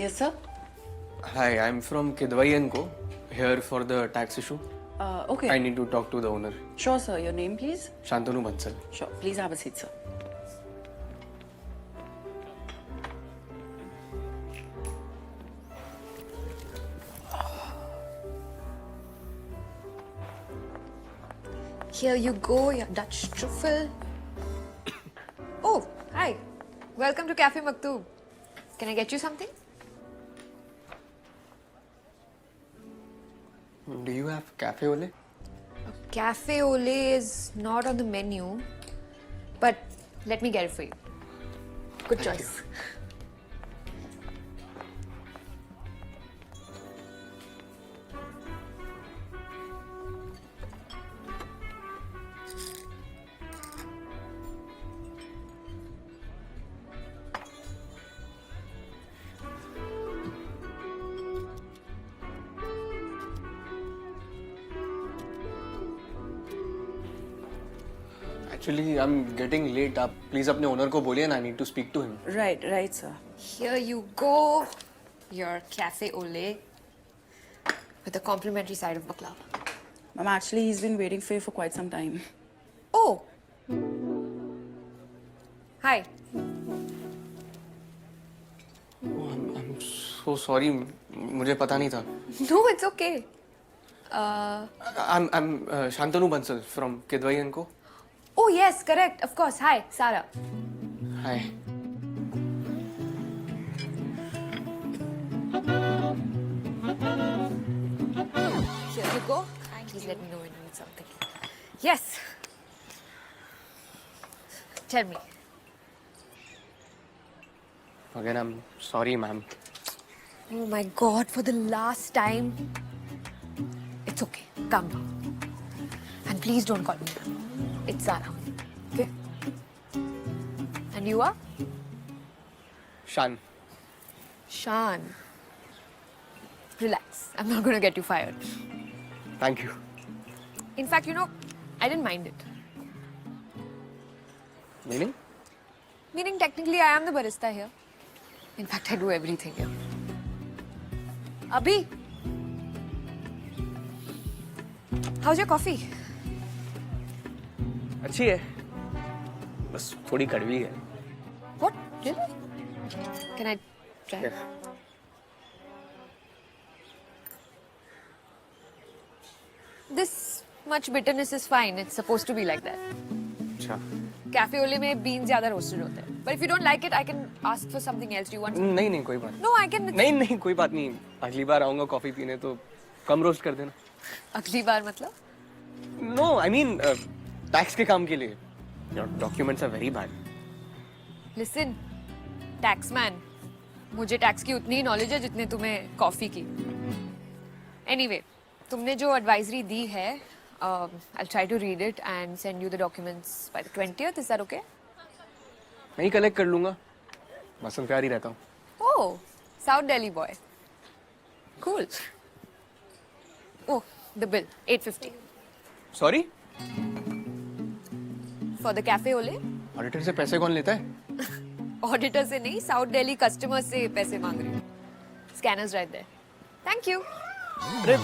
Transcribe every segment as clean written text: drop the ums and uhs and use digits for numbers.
Yes, sir. Hi, I'm from Kidwai & Co. Here for the tax issue. Okay. I need to talk to the owner. Sure, sir. Your name, please? Shantanu Bansal. Sure. Please have a seat, sir. Here you go, your Dutch truffle. Oh, hi. Welcome to Cafe Maktoub. Can I get you something? Do you have cafe ole? Cafe au lait is not on the menu, but let me get it for you. Good Thank choice. Actually, I'm getting late. आप please अपने owner को बोलिए ना. I need to speak to him. Right, sir. Here you go, your cafe au lait with a complimentary side of baklava. Ma'am, actually, he's been waiting for you for quite some time. Oh. Hi. Oh, I'm so sorry. मुझे पता नहीं था. No, it's okay. I'm Shantanu Bansal from Kidwai & Co. Oh, yes, correct. Of course. Hi, Sarah. Hi. Here you go. Please let me know when you need something. Yes. Tell me. Again, I'm sorry, ma'am. Oh my God, for the last time. It's okay. Calm down. And please don't call me. It's Sarah. Okay? And you are? Shan. Shan. Relax. I'm not going to get you fired. Thank you. In fact, I didn't mind it. Meaning? Meaning, technically, I am the barista here. In fact, I do everything here. Abhi, how's your coffee? अच्छी है. बस थोड़ी कड़वी है. What? Really? Can I try? Yes. This much bitterness is fine. It's supposed to be like that. अच्छा. Cafe au lait में beans ज़्यादा roasted होते हैं. But if you don't like it, I can ask for something else. Do you want? नहीं कोई बात. No, I can. नहीं कोई बात नहीं. अगली बार आऊँगा कॉफी पीने तो कम रोस्ट कर देना. अगली बार मतलब? No, I mean टैक्स के काम के लिए. Your documents are very bad. Listen, taxman. मुझे टैक्स की उतनी नॉलेज है जितने तुम्हें कॉफी की. Anyway, तुमने जो एडवाइजरी दी है, I'll try to read it and send you the documents by the 20th. Is that okay? मैं ही कलेक्ट कर लूँगा. मसलन प्यार ही रहता हूँ. Oh, South Delhi boy. Cool. Oh, the bill, 850 Sorry? for the cafe au lait. Auditor से पैसे कौन लेता है? Auditor से नहीं, South Delhi customer से पैसे मांग रही हूँ. Scanners right there. Thank you. अरे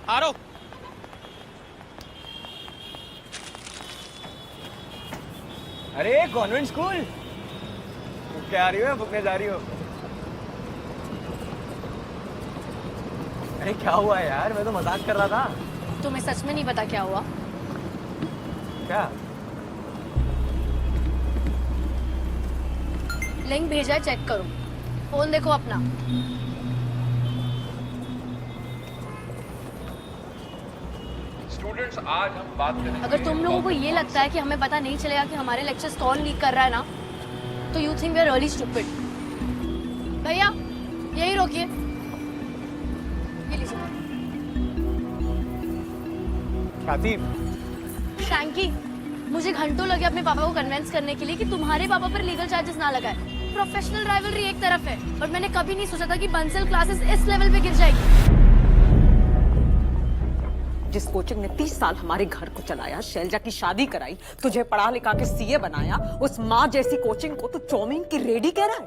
आ रहा हूँ. अरे कॉन्वेंट स्कूल क्या आ रही हो या भुगने जा रही हो? अरे क्या हुआ यार, मैं तो मजाक कर रहा था. तुम्हें सच में नहीं पता क्या हुआ? क्या? लिंक भेजा है, चेक करो. फोन देखो अपना. स्टूडेंट्स आज हम बात करेंगे। अगर तुम लोगों को ये लगता है कि हमें पता नहीं चलेगा कि हमारे लेक्चर्स कौन लीक कर रहा है ना, तो you think we are really stupid. भैया यही रोकिए, ये लीजिए। ख्याति, शैंकी, मुझे घंटों लगे अपने पापा को कन्विंस करने के लिए कि तुम्हारे पापा पर लीगल चार्जेस ना लगाए। प्रोफेशनल राइवलरी एक तरफ है, पर मैंने कभी नहीं सोचा था कि बंसल क्लासेस इस लेवल पे गिर जाएगी। जिस कोचिंग ने 30 साल हमारे घर को चलाया, शैलजा की शादी कराई, तुझे पढ़ा लिखा के सीए बनाया, उस माँ जैसी कोचिंग को तू चौमीन की रेडी कह रहा है?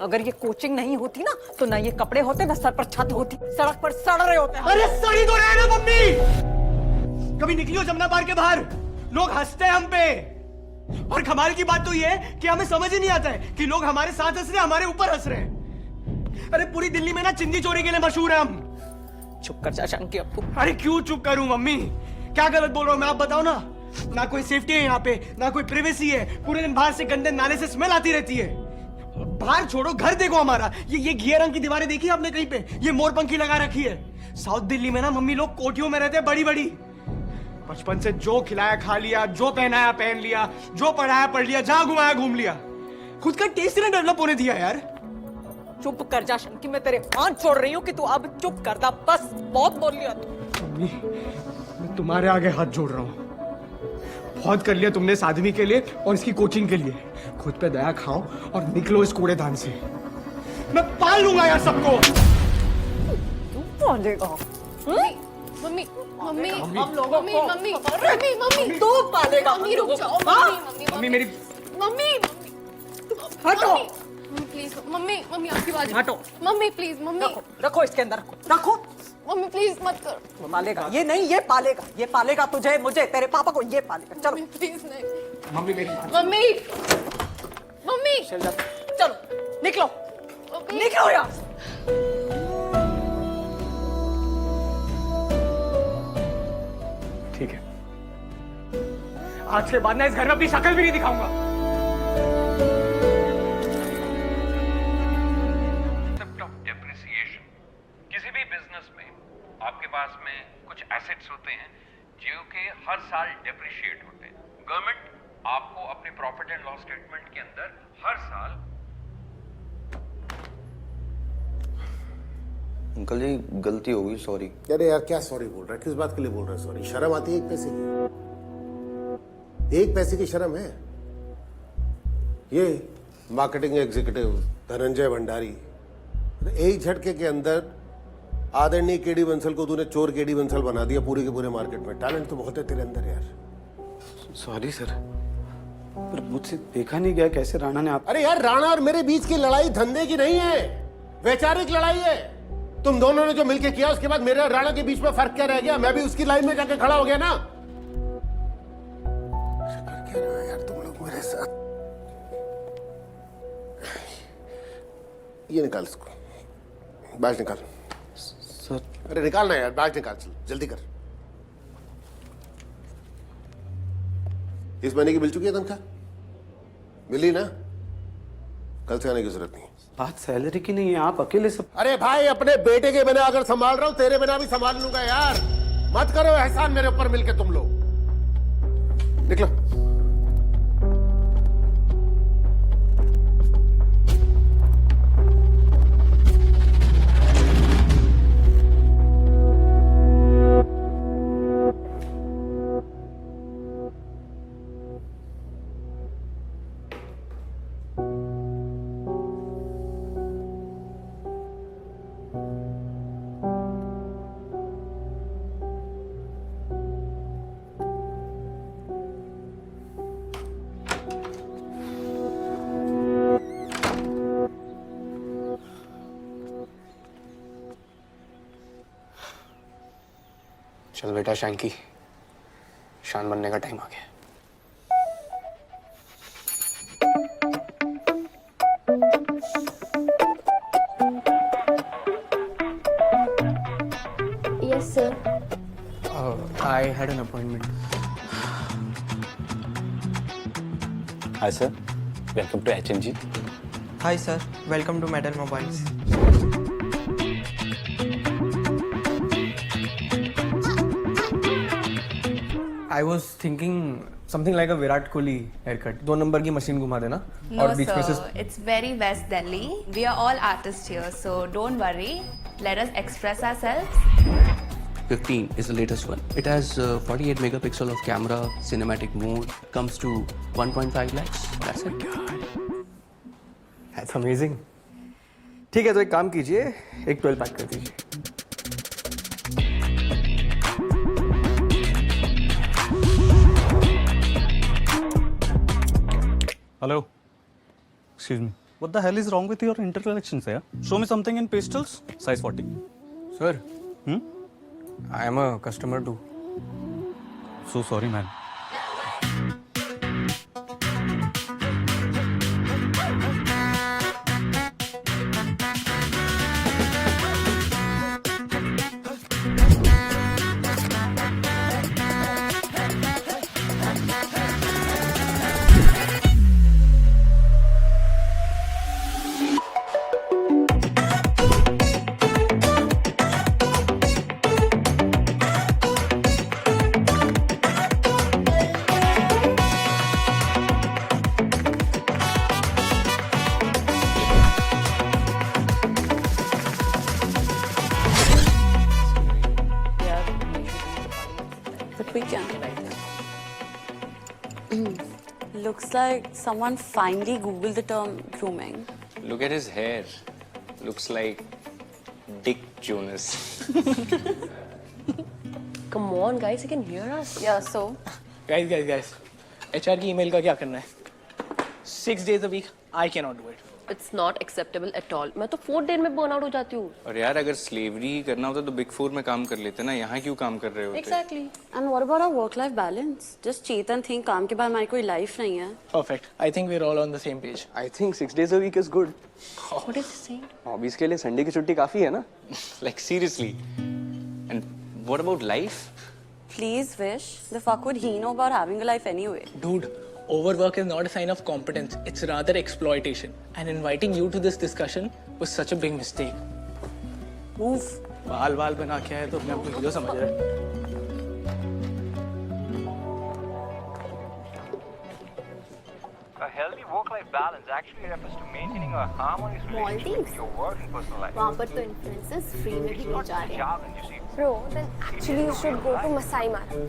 अगर ये कोचिंग नहीं होती ना, तो ना ये कपड़े होते, ना सर पर छत होती, सड़क पर सड़ रहे होते। अरे सड़ी तो रहे ना मम्मी। कभी निकली हो जमुना पार के बाहर, लोग हंसते हैं हम पे। और कमाल की बात तो ये है कि हमें समझ ही नहीं आता है कि लोग हमारे साथ हंस रहे हैं, हमारे ऊपर हंस रहे हैं। अरे पूरी दिल्ली में ना चिंदी चोरी के लिए मशहूर है हम। चुप कर जा शंकी अब तू। अरे क्यों चुप करूं मम्मी? क्या गलत बोल रहा हूं मैं, आप बताओ ना। ना कोई सेफ्टी है यहाँ पे, ना कोई प्राइवेसी है। पूरे दिन बाहर से गंदे नाले से स्मेल आती रहती है। बाहर छोड़ो, घर देखो हमारा। ये घिया रंग की दीवारें देखी आपने कहीं पे? ये मोरपंखी लगा रखी है। साउथ दिल्ली में ना मम्मी लोग कोठियों में रहते हैं, बड़ी बड़ी। बचपन से जो खिलाया खा लिया, जो पहनाया पहन लिया, जो पढ़ाया पढ़ लिया, जहां घुमाया घूम लिया। खुद का टेस्ट ने डेवलप होने दिया यार। चुप कर जा शंकी, मैं तेरे हाथ छोड़ रही हूँ कि तू अब चुप कर दा, बस बहुत बोल लिया तू। मम्मी, मैं तुम्हारे आगे हाथ जोड़ रहा हूँ। बहुत कर लिया तुमने इस आदमी के लिए और इसकी कोचिंग के लिए। खुद पे दया खाओ और निकलो इस कूड़ेदान से। मैं पाल लूंगा यार सबको। तू पालेगा? मम्मी मम्मी हम लोगों मम्मी को मम्मी मम्मी मम्मी तू पालेगा? मम्मी रुक जाओ। हाँ? मम्मी मेरी मम्मी हटो। प्लीज मम्मी, मम्मी आपकी बात हटो। मम्मी प्लीज मम्मी, रखो इसके अंदर, रखो। मम्मी प्लीज मत करो। वो पालेगा, ये नहीं, ये पालेगा, ये पालेगा तुझे, मुझे, तेरे पापा को, ये पालेगा। चलो प्लीज नहीं। मम्मी मेरी बात। मम्मी मम्मी चलो निकलो, निकलो यहाँ से। ठीक है, आज के बाद ना इस घर में अपनी शक्ल भी नहीं दिखाऊंगा। Concept of depreciation. किसी भी बिजनेस में आपके पास में कुछ एसेट्स होते हैं जो कि हर साल डेप्रिशिएट होते हैं। गवर्नमेंट आपको अपने प्रॉफिट एंड लॉस स्टेटमेंट के अंदर हर साल। अंकल जी गलती हो गई, सॉरी। अरे यार क्या सॉरी बोल रहा है? किस बात के लिए बोल रहा है सॉरी? शर्म आती है एक पैसे की? एक पैसे की शर्म है? ये मार्केटिंग एग्जीक्यूटिव धनंजय भंडारी, एक झटके के अंदर आदरणीय केडी बंसल को तूने चोर केडी बंसल बना दिया पूरे के पूरे मार्केट में। टैलेंट तो बहुत है तेरे अंदर यार। सॉरी सर, पर मुझसे देखा नहीं गया कैसे राणा ने आप। अरे यार राणा और मेरे बीच की लड़ाई धंधे की नहीं है, वैचारिक लड़ाई है। तुम दोनों ने जो मिलके किया उसके बाद मेरे और राणा के बीच में फर्क क्या रह गया? मैं भी उसकी लाइन में जाके खड़ा हो गया ना। कर क्या रहे हो यार तुम लोग मेरे साथ? ये निकाल इसको, बैग निकाल। सर अरे निकालना यार, बैग निकाल, चल जल्दी कर। इस महीने की मिल चुकी है तनख्वाह? मिली ना? कल से आने की जरूरत नहीं। बात सैलरी की नहीं है, आप अकेले सब। अरे भाई अपने बेटे के बिना अगर संभाल रहा हूं, तेरे बिना भी संभाल लूंगा यार। मत करो एहसान मेरे ऊपर मिलके तुम लोग। निकलो। चल बेटा शैंकी, शान बनने का टाइम आ गया। Yes sir. I had an appointment. Hi sir, welcome to HMG. Hi sir, welcome to Metal Mobiles. I was thinking something like a Virat Kohli haircut. 2 number की मशीन घुमा देना No, और बीच में से sir. It's very West Delhi. We are all artists here, so don't worry. Let us express ourselves. 15 is the latest one. It has 48 megapixel of camera, cinematic mode, comes to 1.5 lakhs. That's it. That's amazing. ठीक है तो एक काम कीजिए, एक 12 pack कर दीजिए. Hello. Excuse me. What the hell is wrong with your intercollections, yeah? Show me something in pastels, size 40. Sir, Hmm? I am a customer too. So sorry, man. But we can. Looks like someone finally Googled the term grooming. Look at his hair. Looks like Dick Jonas. Come on, guys, you can hear us. Yeah, so Guys. HR की email का क्या करना है? 6 days a week. I cannot do it. It's not acceptable at all. मैं तो 4 दिन में burn out हो जाती हूँ. और यार अगर स्लेवरी ही करना होता तो बिग 4 में काम कर लेते ना, यहाँ क्यों काम कर रहे होते? exactly. And what about our work-life balance? Just cheat and think काम के बाद हमारी कोई life नहीं है. Perfect. I think we're all on the same page. I think 6 days a week is good. What is he saying? Hobbies के लिए Sunday की छुट्टी काफी है ना? Like seriously. And what about life? Please, Vish. The fuck would he know about having a life anyway? Dude, overwork is not a sign of competence. It's rather exploitation. And inviting you to this discussion was such a big mistake. Move. बाल बना के आए तो अपने आप को hero समझ रहे हैं. A healthy work-life balance actually refers to maintaining a harmonious relationship with your work and personal life. वहाँ पर तो इन्फ्लुएंसर्स फ्री में भी मिल जा रहे हैं. Jargon, you see. Bro, then actually you should go to Masai Mara.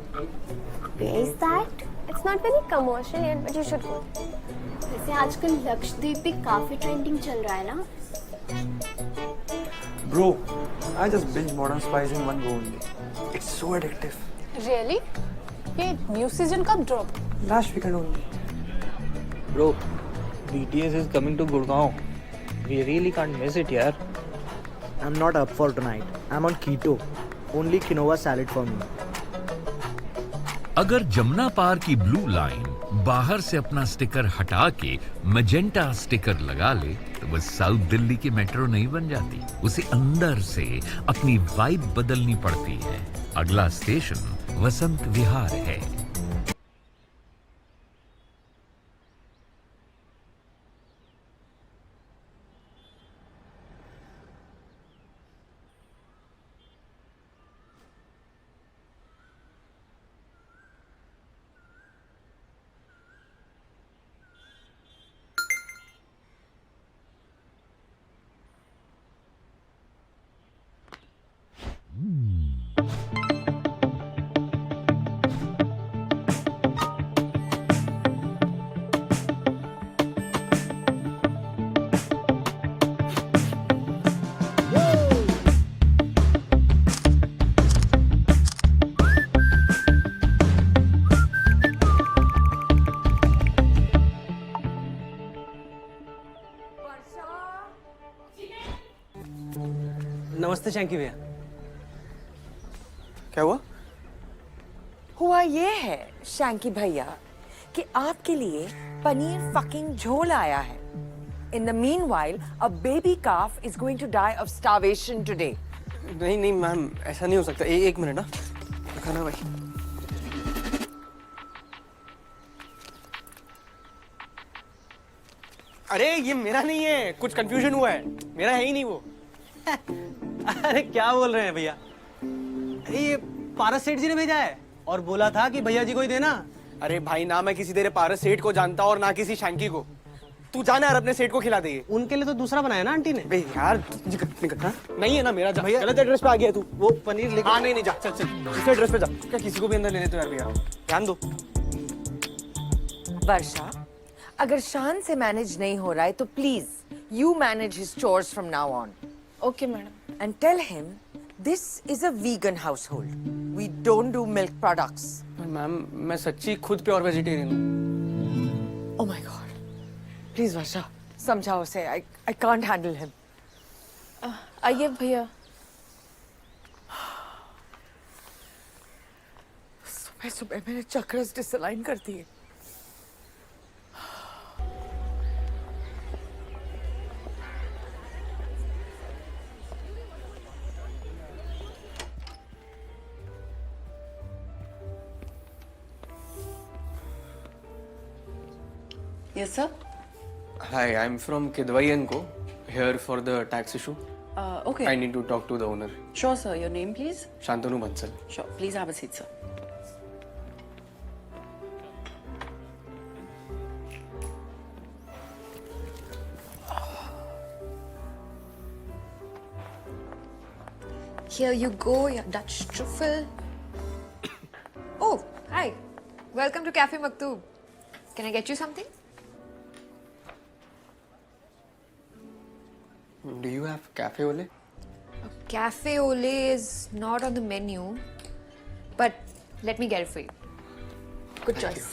Where is that? It's not very commercial yet, but you should go. वैसे आजकल लक्षद्वीप भी काफी ट्रेंडिंग चल रहा है ना? Bro, I just binge Modern Spies in one go only. It's so addictive. Really? ये new season कब drop? Last weekend only. Bro, BTS is coming to Gurgaon. We really can't miss it, yaar. I'm not up for tonight. I'm on keto. Only quinoa salad for me. अगर जमुना पार की blue line बाहर से अपना sticker हटा के magenta sticker लगा ले तो बस साउथ दिल्ली की मेट्रो नहीं बन जाती, उसे अंदर से अपनी वाइब बदलनी पड़ती है. अगला स्टेशन वसंत विहार है. नमस्ते शैंकी भैया. क्या हुआ? हुआ ये है शैंकी भैया कि आपके लिए पनीर फकिंग झोल आया है. In the meanwhile, a baby calf is going to die of starvation today. नहीं मैम, ऐसा नहीं हो सकता. एक मिनट ना. खाना भाई. अरे ये मेरा नहीं है, कुछ कंफ्यूजन हुआ है. मेरा है ही नहीं वो. अरे क्या बोल रहे हैं भैया? अरे ये पारस सेठ जी ने भेजा है और बोला था कि भैया जी को ही देना। अरे भाई, ना मैं किसी तेरे पारस सेठ को जानता और ना किसी शैंकी को। तू जाना यार, अपने सेठ को खिला दे ये। उनके लिए तो दूसरा बनाया ना आंटी ने। बे यार, निकल। नहीं है ना मेरा, जा। भैया गलत एड्रेस पे आ गया तू। वो पनीर लेके। हाँ नहीं, जा चल दूसरे एड्रेस पे जा। क्या किसी को भी अंदर लेने तो यार भैया, ध्यान दो। वर्षा, अगर शान से मैनेज नहीं हो रहा है तो please you manage his chores from now on. Okay madam. And tell him this is a vegan household. We don't do milk products. Ma'am, मैं सच्ची खुद प्योर वेजिटेरियन हूँ। Oh my God, please Varsha समझाओ उसे. I can't handle him. आइए भैया. सुबह सुबह मैंने चक्रस डिसअलाइन कर दिए. Yes, sir. Hi, I'm from Kidwai & Co. Here for the tax issue. Okay. I need to talk to the owner. Sure, sir. Your name, please? Shantanu Bansal. Sure. Please have a seat, sir. Here you go, your Dutch truffle. Oh, hi. Welcome to Cafe Maktoub. Can I get you something? Do you have cafe ole? Cafe au lait is not on the menu, but let me get it for you. Good choice.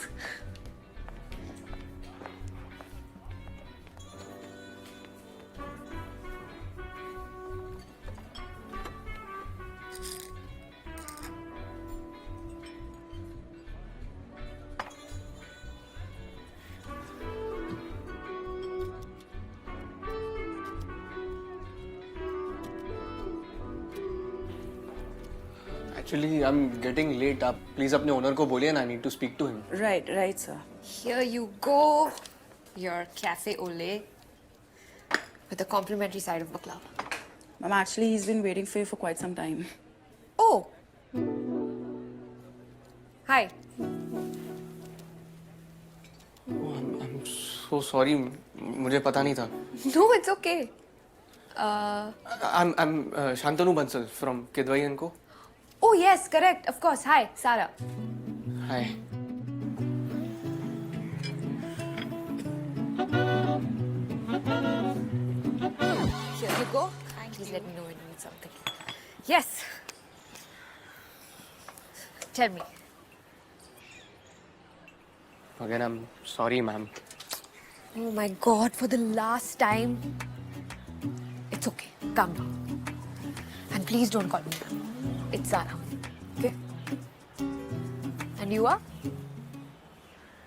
Actually, I'm getting late. आप please अपने owner को बोलिए ना. I need to speak to him. Right, sir. Here you go, your cafe au lait with a complimentary side of baklava. Ma'am, actually, he's been waiting for you for quite some time. Oh. Hi. Oh, I'm so sorry. मुझे पता नहीं था. No, it's okay. I'm Shantanu Bansal from Kidwai & Co. Oh, yes, correct. Of course. Hi, Sarah. Hi. Here you go. Please let me know when you need something. Yes. Tell me. Again, I'm sorry, ma'am. Oh my God, for the last time. It's okay. Calm down. And please don't call me ma'am. It's Sarah. Okay? And you are?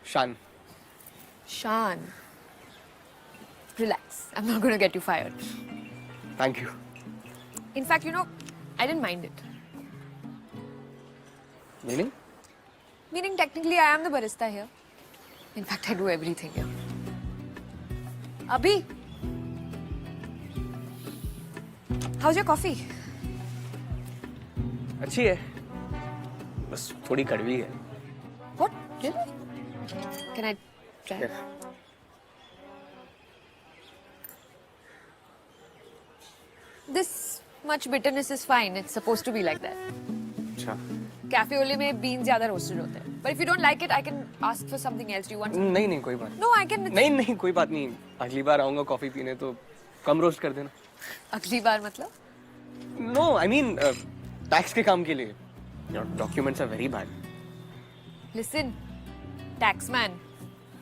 Shan. Shan. Relax. I'm not going to get you fired. Thank you. In fact, you know, I didn't mind it. Meaning? Meaning, technically, I am the barista here. In fact, I do everything here. Abhi. How's your coffee? अच्छी है. बस थोड़ी कड़वी है. What? Really? Can I try? Yes. This much bitterness is fine. It's supposed to be like that. अच्छा. Cafe au lait में beans ज़्यादा roasted होते हैं. But if you don't like it, I can ask for something else. Do you want? नहीं कोई बात. No, I can. नहीं कोई बात नहीं. अगली बार आऊँगा कॉफी पीने तो कम रोस्ट कर देना. अगली बार मतलब? No, I mean टैक्स के काम के लिए. Your documents are very bad. Listen, taxman.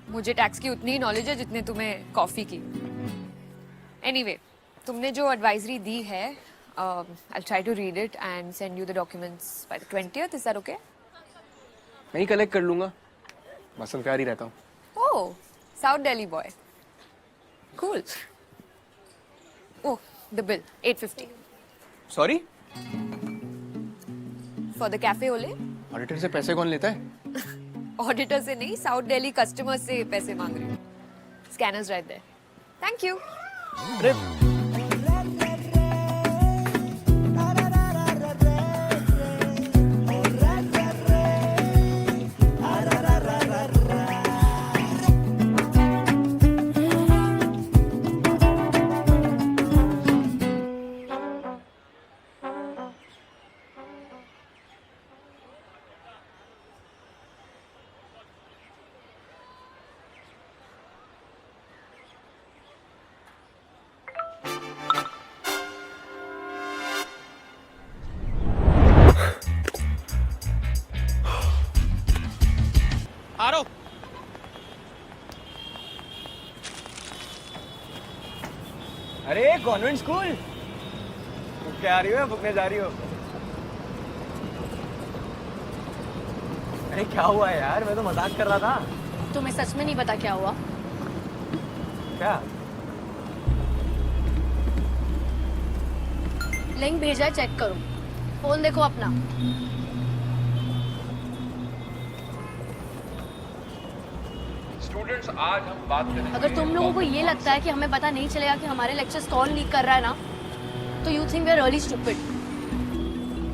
मुझे टैक्स की उतनी नॉलेज है जितने तुम्हें कॉफी की. Anyway, तुमने जो एडवाइजरी दी है, I'll try to read it and send you the documents by the 20th. Is that okay? मैं ही कलेक्ट कर लूँगा. मसल प्यार ही रहता हूँ. Oh, South Delhi boy. Cool. Oh, the bill, 850. Sorry? For the cafe au lait? Auditor से पैसे कौन लेता है? ऑडिटर से नहीं, साउथ दिल्ली कस्टमर से पैसे मांग रही हूँ. Scanners right there. Thank you. अरे आ रहा हूँ। अरे कॉन्वेंट स्कूल क्या आ रही हो या भुगने जा रही हो? अरे क्या हुआ है यार, मैं तो मजाक कर रहा था। तुम्हें सच में नहीं पता क्या हुआ? क्या? लिंक भेजा है, चेक करो। फोन देखो अपना। स्टूडेंट्स, आज हम बात करेंगे। अगर तुम लोगों को ये लगता है कि हमें पता नहीं चलेगा कि हमारे लेक्चर्स कौन लीक कर रहा है ना, तो you think we are really stupid.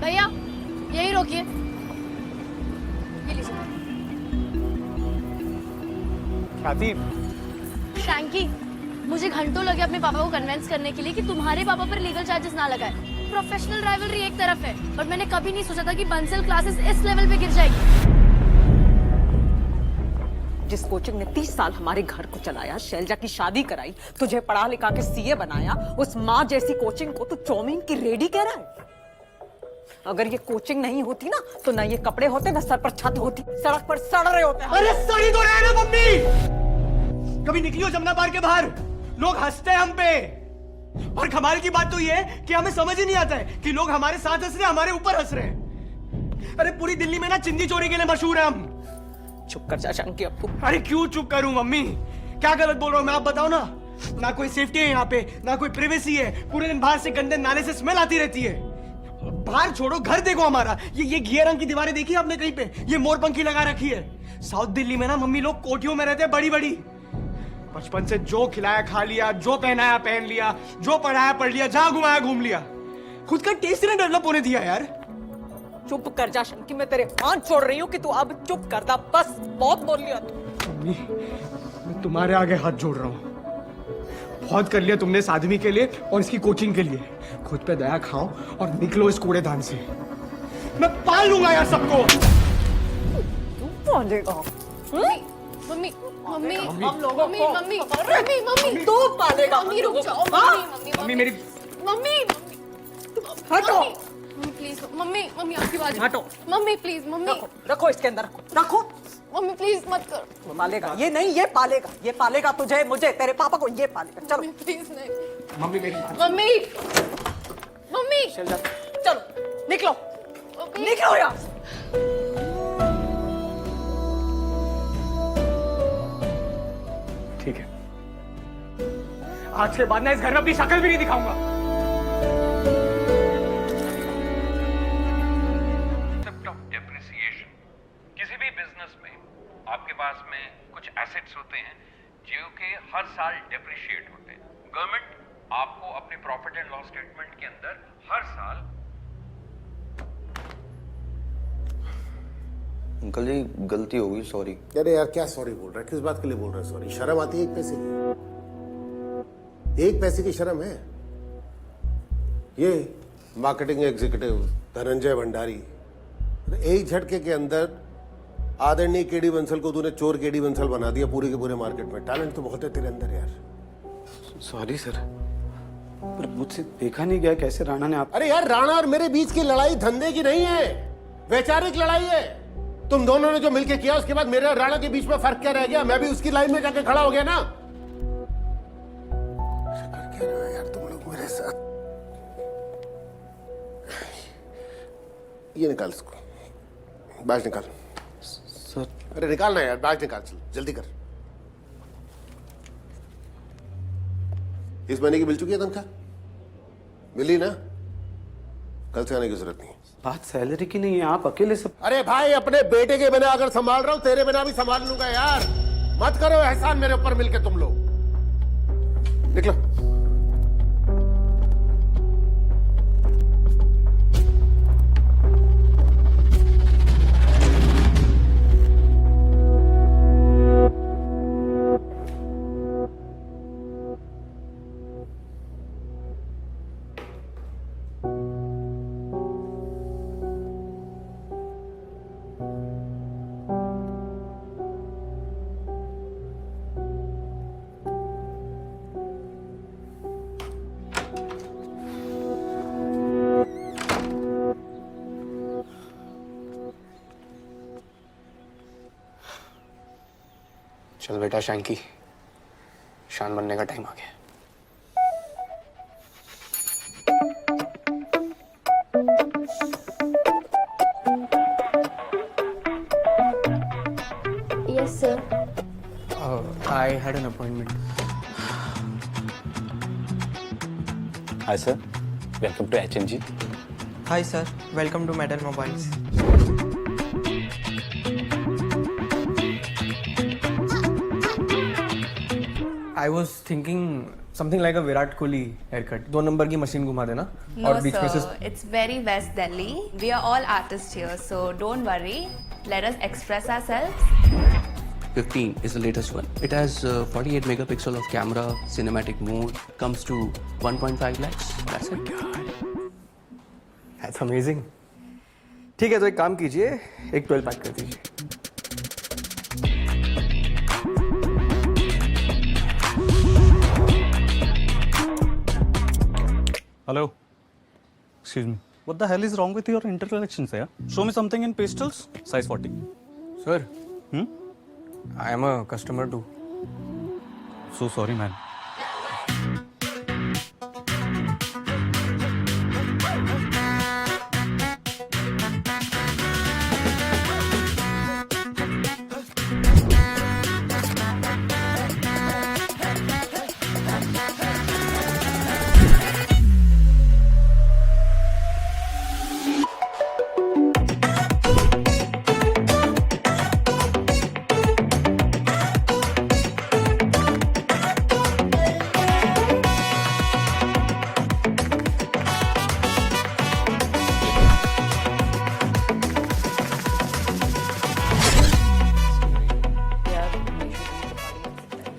भैया यही रोकिए। ये लीजिए। ख्याति, शैंकी, मुझे घंटों लगे अपने पापा को कन्विंस करने के लिए कि तुम्हारे पापा पर लीगल चार्जेस ना लगाए। प्रोफेशनल राइवलरी एक तरफ है, पर मैंने कभी नहीं सोचा था कि बंसल क्लासेस इस लेवल पे गिर जाएगी। जिस कोचिंग ने 30 साल हमारे घर को चलाया, शैलजा की शादी कराई, तुझे पढ़ा लिखा के सीए बनाया, उस माँ जैसी कोचिंग को तू चौमीन की रेडी कह रहा है? अगर ये कोचिंग नहीं होती ना, तो ना ये कपड़े होते, ना सर पर छत होती, सड़क पर सड़ रहे होते। अरे सड़ी तो रहे ना मम्मी। कभी निकली हो जमुना पार के बाहर, लोग हंसते हैं हम पे। और कमाल की बात तो ये है कि हमें समझ ही नहीं आता है कि लोग हमारे साथ हंस रहे हैं, हमारे ऊपर हंस रहे हैं। अरे पूरी दिल्ली में ना चिंदी चोरी के लिए मशहूर है हम। चुप कर जा शंकी अप्पू। अरे क्यों चुप करूं मम्मी? क्या गलत बोल रहा हूं मैं, आप बताओ ना। ना कोई सेफ्टी है यहाँ पे, ना कोई प्रिवेसी है। पूरे दिन बाहर से गंदे नाले से स्मेल आती रहती है। बाहर छोड़ो, घर देखो हमारा। ये घिया रंग की दीवारें देखी आपने कहीं पे? ये मोरपंखी लगा रखी है। साउथ दिल्ली में ना मम्मी लोग कोठियों में रहते हैं, बड़ी बड़ी। बचपन से जो खिलाया खा लिया, जो पहनाया पहन लिया, जो पढ़ाया पढ़ लिया, जहां घुमाया घूम लिया। खुद का टेस्ट ने डेवलप होने दिया यार। चुप कर जा शंकी, मैं तेरे हाथ छोड़ रही हूँ कि तू अब चुप कर दा, बस बहुत बोल लिया तू। मम्मी, मैं तुम्हारे आगे हाथ जोड़ रहा हूँ। बहुत कर लिया तुमने इस आदमी के लिए और इसकी कोचिंग के लिए। खुद पे दया खाओ और निकलो इस कूड़ेदान से। मैं पाल लूंगा यार सबको। तू पालेगा? मम्मी मम्मी हम लोगों मम्मी को मम्मी मम्मी मम्मी तू पालेगा? मम्मी रुक जाओ। हाँ? मम्मी मम्मी मेरी मम्मी हटो। प्लीज मम्मी मम्मी आपकी बात हटो। मम्मी प्लीज मम्मी रखो इसके अंदर, रखो। मम्मी प्लीज मत करो। पालेगा ये नहीं, ये पालेगा, ये पालेगा तुझे, मुझे, तेरे पापा को ये पालेगा। चलो प्लीज नहीं। मम्मी मेरी मम्मी मम्मी चलो निकलो, निकलो यहाँ से। ठीक है, आज के बाद ना इस घर में अपनी शक्ल भी नहीं दिखाऊंगा। Concept of depreciation. किसी भी बिजनेस में आपके पास में कुछ एसेट्स होते हैं जो कि हर साल डेप्रिशिएट होते हैं। गवर्नमेंट आपको अपने प्रॉफिट एंड लॉस स्टेटमेंट के अंदर हर साल। अंकल जी गलती हो गई, सॉरी। अरे यार क्या सॉरी बोल रहा है, किस बात के लिए बोल रहा है सॉरी? शर्म आती है एक पैसे की? एक पैसे की शर्म है? ये मार्केटिंग एग्जीक्यूटिव धनंजय भंडारी, एक झटके के अंदर आदरणीय केडी बंसल को तूने चोर केडी बंसल बना दिया पूरे के पूरे मार्केट में। टैलेंट तो बहुत है तेरे अंदर यार। सॉरी सर, पर मुझसे देखा नहीं गया कैसे राणा ने आप। अरे यार राणा और मेरे बीच की लड़ाई धंधे की नहीं है, वैचारिक लड़ाई है। तुम दोनों ने जो मिलके किया उसके बाद मेरे और राणा के बीच में फर्क क्या रह गया? मैं भी उसकी लाइन में जाके खड़ा हो गया ना। कर क्या रहे हो यार तुम लोग मेरे साथ? ये निकाल इसको, बैग निकाल। सर अरे निकाल ना यार, बैग निकाल, चल जल्दी कर। इस महीने की मिल चुकी है तनख्वाह? मिली ना? कल से आने की जरूरत नहीं। बात सैलरी की नहीं है, आप अकेले सब। अरे भाई अपने बेटे के बिना अगर संभाल रहा हूं, तेरे बिना भी संभाल लूंगा यार। मत करो एहसान मेरे ऊपर मिलके तुम लोग। निकलो। चल बेटा शैंकी, शान बनने का टाइम आ गया। Yes, sir. I had an appointment. Hi sir, welcome to HMG. Hi, sir. Welcome to Metal Mobiles. I was thinking something like a Virat Kohli haircut. 2 number की मशीन घुमा देना No, और बीच में से sir. It's very West Delhi. We are all artists here, so don't worry. Let us express ourselves. 15 is the latest one. It has 48 megapixel of camera, cinematic mode, comes to 1.5 lakhs. That's it. That's amazing. ठीक है, तो एक काम कीजिए, एक 12 pack कर दीजिए। Hello. Excuse me. What the hell is wrong with your intercollections, yeah? Show me something in pastels, size 40. Sir, Hmm? I am a customer too. So sorry, man.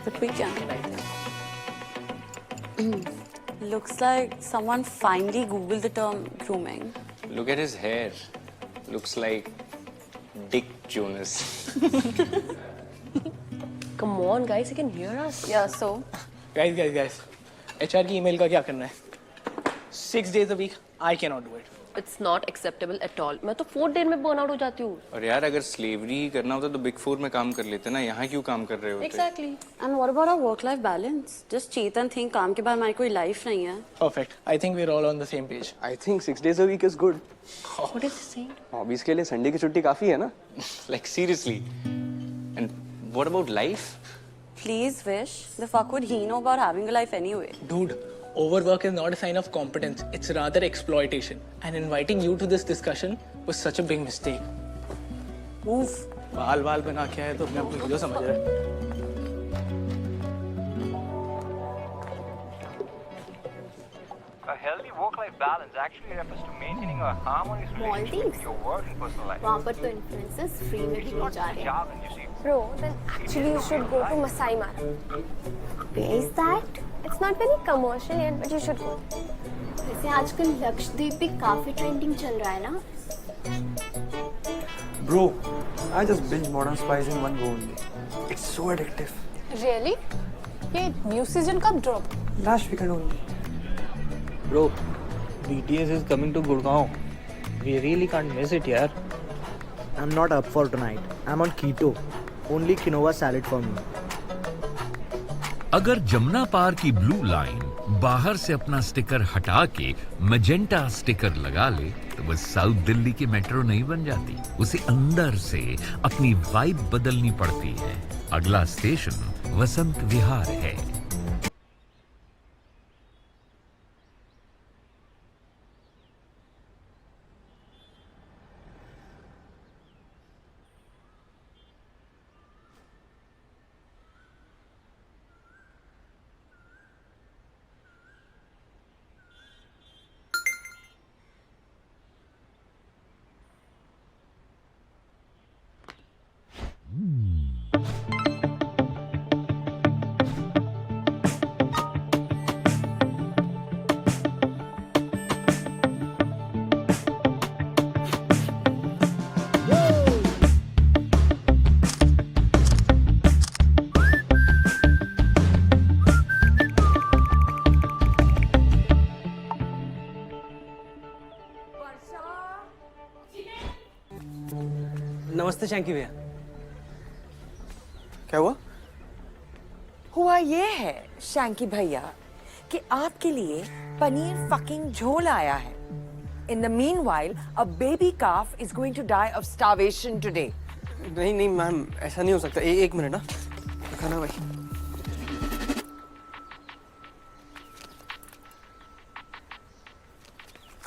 But we can. Looks like someone finally Googled the term grooming. Look at his hair. Looks like Dick Jonas. Come on, guys, you can hear us. Yeah, so Guys. HR की email का क्या करना है? 6 days a week, I cannot do it. It's not acceptable at all. मैं तो 4 दिन में burn out हो जाती हूँ. और यार अगर स्लेवरी ही करना होता तो बिग 4 में काम कर लेते ना, यहाँ क्यों काम कर रहे होते? exactly. And what about our work-life balance? Just cheat and think काम के बाद हमारी कोई life नहीं है. Perfect. I think we're all on the same page. I think 6 days a week is good. What is he saying? Hobbies के लिए Sunday की छुट्टी काफी है ना? Like seriously. And what about life? Please wish. The fuck would he know about having a life anyway? Dude, overwork is not a sign of competence. It's rather exploitation. And inviting you to this discussion was such a big mistake. Move. बाल बना के आए तो अपने आप को hero समझ रहे हैं. A healthy work-life balance actually refers to maintaining a harmonious relationship with your work and personal life. वहाँ पर तो influencers free में भी मिल जा रहे हैं. Jargon, you see. Bro, then actually you should go to Masai Mara. Where is that? It's not very commercial yet, but you should go. वैसे आजकल लक्षद्वीप भी काफी ट्रेंडिंग चल रहा है ना? Bro, I just binge Modern Spies in one go only. It's so addictive. Really? ये new season कब drop? Last weekend only. Bro, BTS is coming to Gurgaon. We really can't miss it, yaar. I'm not up for tonight. I'm on keto. Only quinoa salad for me. अगर जमुना पार की blue line बाहर से अपना sticker हटा के magenta sticker लगा ले तो बस साउथ दिल्ली की मेट्रो नहीं बन जाती, उसे अंदर से अपनी वाइब बदलनी पड़ती है। अगला स्टेशन वसंत विहार है। नमस्ते शैंकी भैया। क्या हुआ? हुआ ये है शैंकी भैया कि आपके लिए पनीर फकिंग झोल आया है. In the meanwhile, a baby calf is going to die of starvation today. नहीं नहीं मैम, ऐसा नहीं हो सकता. एक मिनट ना, खाना भाई.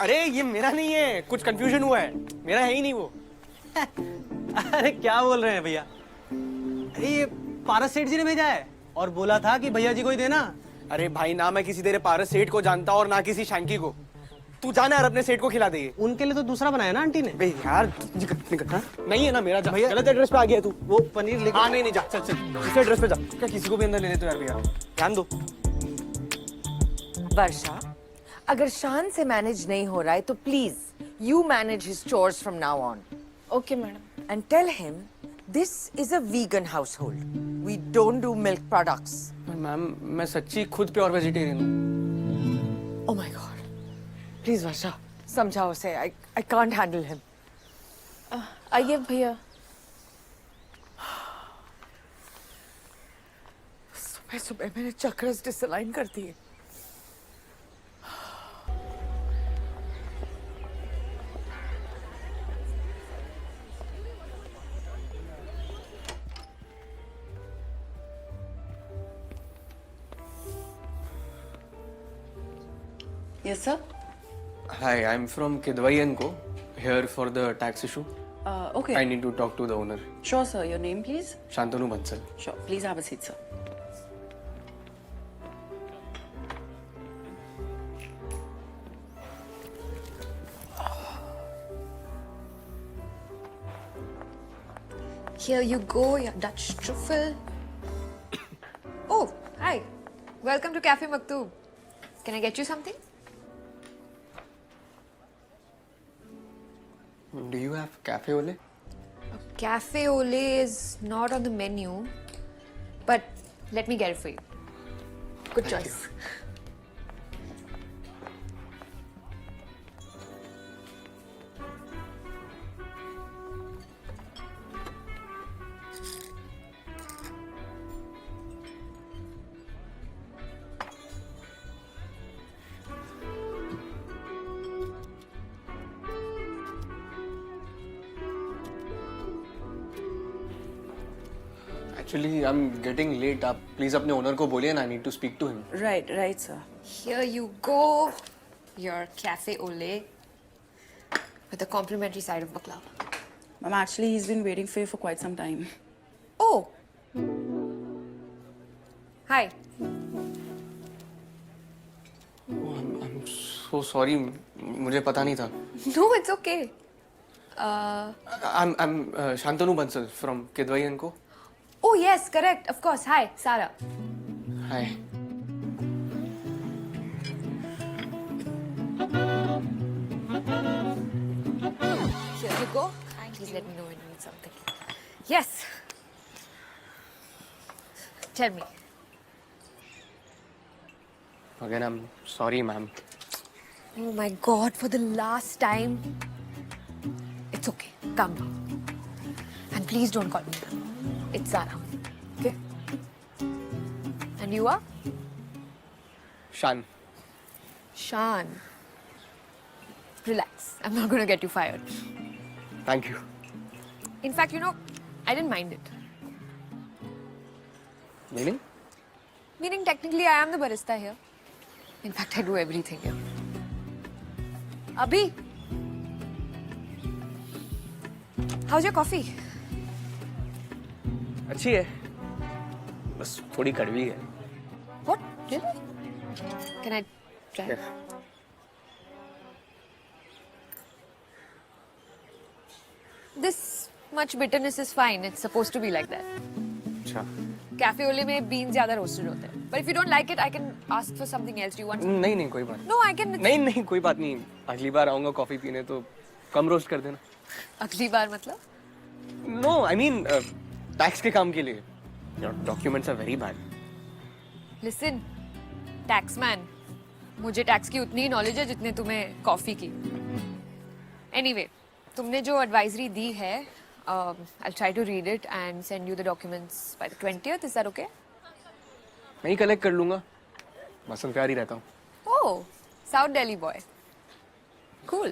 अरे ये मेरा नहीं है, कुछ कंफ्यूजन हुआ है. मेरा है ही नहीं वो. अरे क्या बोल रहे हैं भैया? अरे ये पारस सेठ जी ने भेजा है और बोला था कि भैया जी को ही देना. अरे भाई, ना मैं किसी तेरे पारस सेठ को जानता और ना किसी शैंकी को. तू जाना यार, अपने सेठ को खिला दे. उनके लिए तो दूसरा बनाया ना आंटी ने. बे यार, निकल. नहीं है ना मेरा. जा भैया, गलत एड्रेस पे आ गया तू. वो पनीर लेके. हाँ नहीं, जा चल दूसरे एड्रेस पे जा. क्या किसी को भी अंदर लेने तो यार भैया, ध्यान दो. वर्षा, अगर शान से मैनेज नहीं हो रहा है तो please you manage his chores from now on. Okay madam. And tell him this is a vegan household. We don't do milk products. Ma'am, मैं सच्ची खुद प्योर वेजिटेरियन हूँ. Oh my God, please Varsha समझाओ उसे. I can't handle him. आइए भैया. सुबह सुबह मैंने चक्रस डिसलाइन कर दिए. Yes, sir. Hi, I'm from Kidwai & Co. Here for the tax issue. Okay. I need to talk to the owner. Sure, sir. Your name, please? Shantanu Bansal. Sure. Please have a seat, sir. Here you go, your Dutch truffle. Oh, hi. Welcome to Cafe Maktoub. Can I get you something? Do you have cafe ole? Cafe au lait is not on the menu, but let me get it for you. Good choice. Actually, I'm getting late. आप please अपने owner को बोलिए ना. I need to speak to him. Right, sir. Here you go, your cafe au lait with a complimentary side of baklava. Ma'am, actually, he's been waiting for you for quite some time. Oh. Hi. Oh, I'm so sorry. मुझे पता नहीं था. No, it's okay. I'm Shantanu Bansal from Kidwai & Co. Oh yes, correct. Of course. Hi, Sarah. Hi. Here you go. Please let me know when you need something. Yes. Tell me. Again, I'm sorry, ma'am. Oh my God, for the last time. It's okay. Calm down. And please don't call me. It's Sarah. Okay? And you are? Shan. Shan. Relax. I'm not going to get you fired. Thank you. In fact, you know, I didn't mind it. Meaning? Meaning, technically, I am the barista here. In fact, I do everything here. Abhi. How's your coffee? अच्छी है. बस थोड़ी कड़वी है. What? Really? Can I try? Yes. This much bitterness is fine. It's supposed to be like that. अच्छा. Cafe au lait में beans ज़्यादा roasted होते हैं. But if you don't like it, I can ask for something else. Do you want? नहीं कोई बात. No, I can. नहीं कोई बात नहीं. अगली बार आऊँगा कॉफी पीने तो कम रोस्ट कर देना. अगली बार मतलब? No, I mean टैक्स के काम के लिए. Your documents are very bad. Listen, taxman. मुझे टैक्स की उतनी नॉलेज है जितने तुम्हें कॉफी की. Anyway, तुमने जो एडवाइजरी दी है, I'll try to read it and send you the documents by the 20th. Is that okay? मैं ही कलेक्ट कर लूंगा, मसल प्यार ही रहता हूँ। Oh, South Delhi boy. Cool.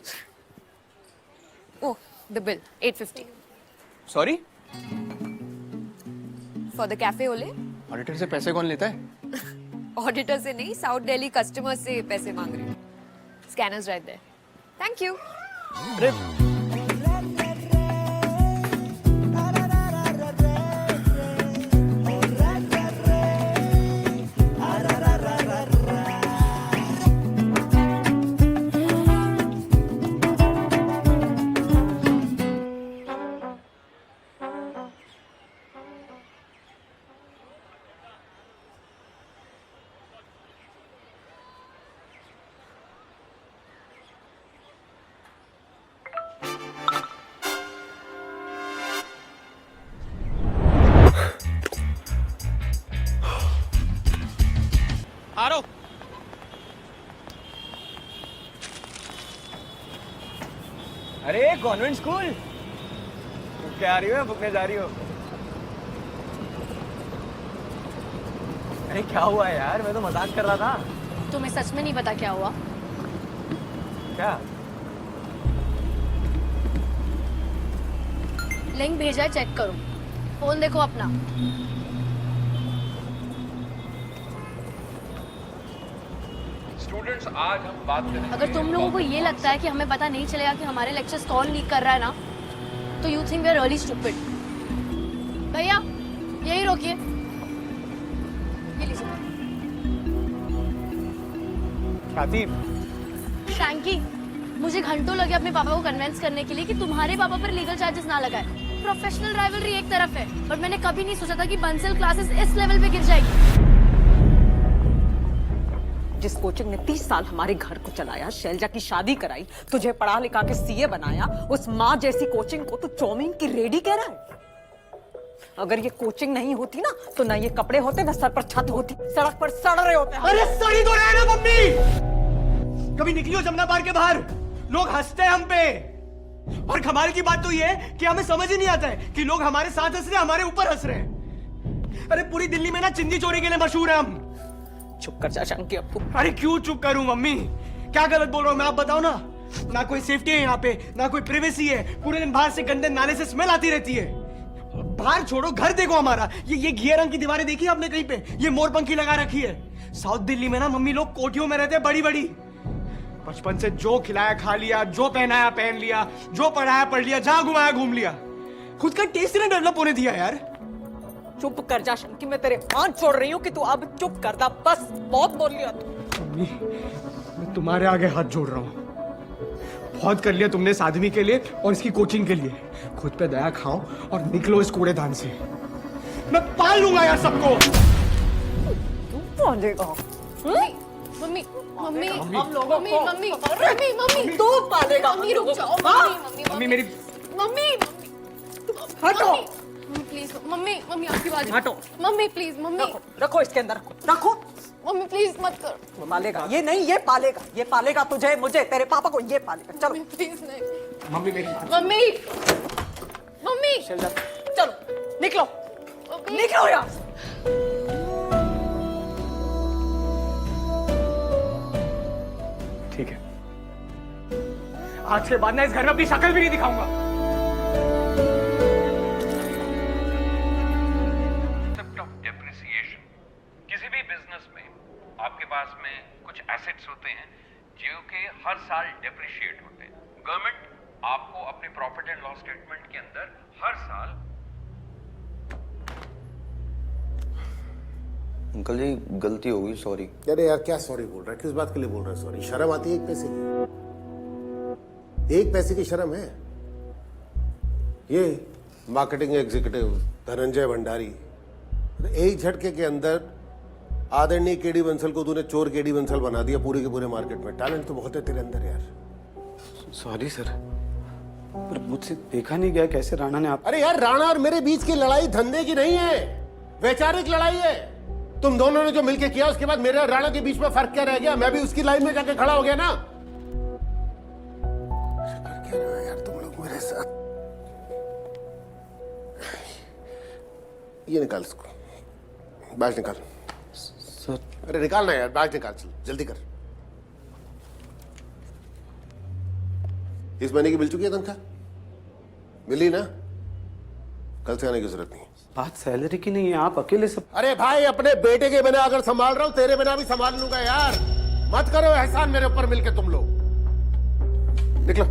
Oh, the bill, 850. Sorry, For the cafe ole? Auditor से पैसे कौन लेता है? Auditor से नहीं, South Delhi customer से पैसे मांग रही हूँ. Scanners right there. Thank you. अरे आ रहा हूँ। अरे कॉन्वेंट स्कूल, बुक के आ रही हो या बुकने जा रही हो? अरे क्या हुआ यार, मैं तो मजाक कर रहा था। तुम्हें सच में नहीं पता क्या हुआ? क्या? लिंक भेजा है, चेक करो। फोन देखो अपना। स्टूडेंट्स, आज हम बात करेंगे। अगर तुम लोगों को ये लगता है कि हमें पता नहीं चलेगा कि हमारे लेक्चर्स कौन लीक कर रहा है ना, तो you think we are really stupid. भैया यही रोकिए, ये लीजिए। ख्याति, शैंकी, मुझे घंटों लगे अपने पापा को कन्विंस करने के लिए कि तुम्हारे पापा पर लीगल चार्जेस ना लगाए। प्रोफेशनल राइवलरी एक तरफ है, पर मैंने कभी नहीं सोचा था कि बंसल क्लासेस इस लेवल पे गिर जाएगी। जिस कोचिंग ने 30 साल हमारे घर को चलाया, शैलजा की शादी कराई, तुझे पढ़ा लिखा के सीए बनाया, उस माँ जैसी कोचिंग को तू चौमीन की रेडी कह रहा है? अगर ये कोचिंग नहीं होती ना, तो ना ये कपड़े होते, ना सर पर छत होती, सड़क पर सड़ रहे होते। अरे सड़ी तो रहे ना मम्मी। कभी निकली हो जमुना पार के बाहर, लोग हंसते हैं हम पे, और कमाल की बात तो ये है कि हमें समझ ही नहीं आता है कि लोग हमारे साथ हंस रहे हैं, हमारे ऊपर हंस रहे हैं। अरे पूरी दिल्ली में ना चिंदी चोरी के लिए मशहूर है हम। चुप कर जा शंकी अप्पू। अरे क्यों चुप करूं मम्मी, क्या गलत बोल रहा हूं मैं, आप बताओ ना। ना कोई सेफ्टी है यहाँ पे, ना कोई प्राइवेसी है, पूरे दिन बाहर से गंदे नाले से स्मेल आती रहती है। बाहर छोड़ो, घर देखो हमारा, ये घिया रंग की दीवारें देखी आपने कहीं पे? ये मोरपंखी लगा रखी है। साउथ दिल्ली में ना मम्मी लोग कोठियों में रहते हैं, बड़ी बड़ी। बचपन से जो खिलाया खा लिया, जो पहनाया पहन लिया, जो पढ़ाया पढ़ लिया, जहां घुमाया घूम लिया। खुद का टेस्ट नहीं डेवलप होने दिया यार। चुप कर जा शंकी, मैं तेरे हाथ छोड़ रही हूँ कि तू अब चुप कर दा, बस बहुत बोल लिया तू। मम्मी, मैं तुम्हारे आगे हाथ जोड़ रहा हूँ। बहुत कर लिया तुमने इस आदमी के लिए और इसकी कोचिंग के लिए। खुद पे दया खाओ और निकलो इस कूड़ेदान से। मैं पाल लूंगा यार सबको। तू पालेगा? मम्मी मम्मी हम लोगों मम्मी को मम्मी मम्मी मम्मी तू पालेगा? मम्मी रुक जाओ। हाँ? मम्मी मेरी मम्मी हटो। प्लीज मम्मी, मम्मी आपकी बात हटो। मम्मी प्लीज मम्मी, रखो इसके अंदर, रखो। मम्मी प्लीज मत करो। वो पालेगा, ये नहीं, ये पालेगा, ये पालेगा तुझे, मुझे, तेरे पापा को, ये पालेगा। चलो प्लीज नहीं। मम्मी मेरी मम्मी मम्मी चलो निकलो, निकलो यहाँ से। ठीक है, आज के बाद ना इस घर में अपनी शक्ल भी नहीं दिखाऊंगा। Concept of depreciation. किसी भी बिजनेस में आपके पास में कुछ एसेट्स होते हैं जो कि हर साल डेप्रिशिएट होते हैं। गवर्नमेंट आपको अपने प्रॉफिट एंड लॉस स्टेटमेंट के अंदर हर साल। अंकल जी गलती हो गई, सॉरी। अरे यार क्या सॉरी बोल रहा है, किस बात के लिए बोल रहा है सॉरी? शर्म आती है एक पैसे की? एक पैसे की शर्म है? ये मार्केटिंग एग्जीक्यूटिव धनंजय भंडारी, एक झटके के अंदर आदरणीय केडी बंसल को तूने चोर केडी बंसल बना दिया पूरे के पूरे मार्केट में। टैलेंट तो बहुत है तेरे अंदर यार। सॉरी सर, पर मुझसे देखा नहीं गया कैसे राणा ने आप। अरे यार राणा और मेरे बीच की लड़ाई धंधे की नहीं है, वैचारिक लड़ाई है। तुम दोनों ने जो मिलके किया उसके बाद मेरे और राणा के बीच में फर्क क्या रह गया? मैं भी उसकी लाइन में जाके खड़ा हो गया ना। कर क्या रहे हो यार तुम लोग मेरे साथ? ये निकाल इसको, बैग निकाल। सर अरे निकालना यार, बैग निकाल, चल जल्दी कर। इस महीने की मिल चुकी है तनख्वाह? मिली ना? कल से आने की जरूरत नहीं है। बात सैलरी की नहीं है, आप अकेले सब। अरे भाई, अपने बेटे के बिना अगर संभाल रहा हूं, तेरे बिना भी संभाल लूंगा यार। मत करो एहसान मेरे ऊपर मिलके तुम लोग। निकलो।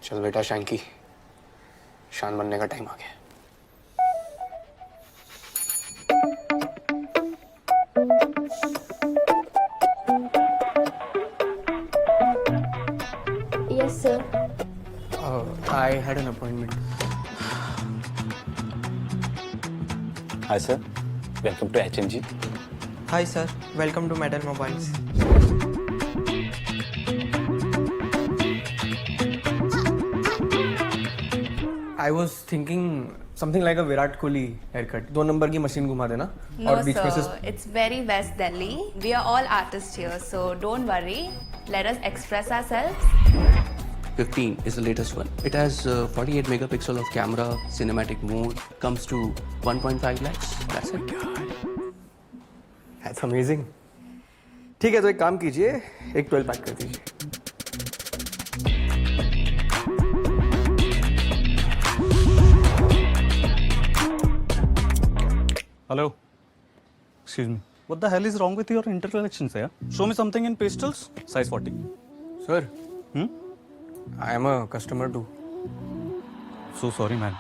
चल बेटा शैंकी, शान बनने का टाइम आ गया। Yes, sir. I had an appointment. Hi sir, welcome to HMG। Hi sir, welcome to Metal Mobiles. I was thinking something like a Virat Kohli haircut. 2 number की मशीन घुमा देना No, और बीच में से sir. It's very West Delhi. We are all artists here, so don't worry. Let us express ourselves. 15 is the latest one. It has 48 megapixel of camera, cinematic mode, comes to 1.5 lakhs. That's it. That's amazing. ठीक है, तो एक काम कीजिए, एक 12 pack कर दीजिए। Hello. Excuse me. What the hell is wrong with your intercollections, yeah? Show me something in pastels, size 40. Sir, Hmm? I am a customer too. So sorry, man.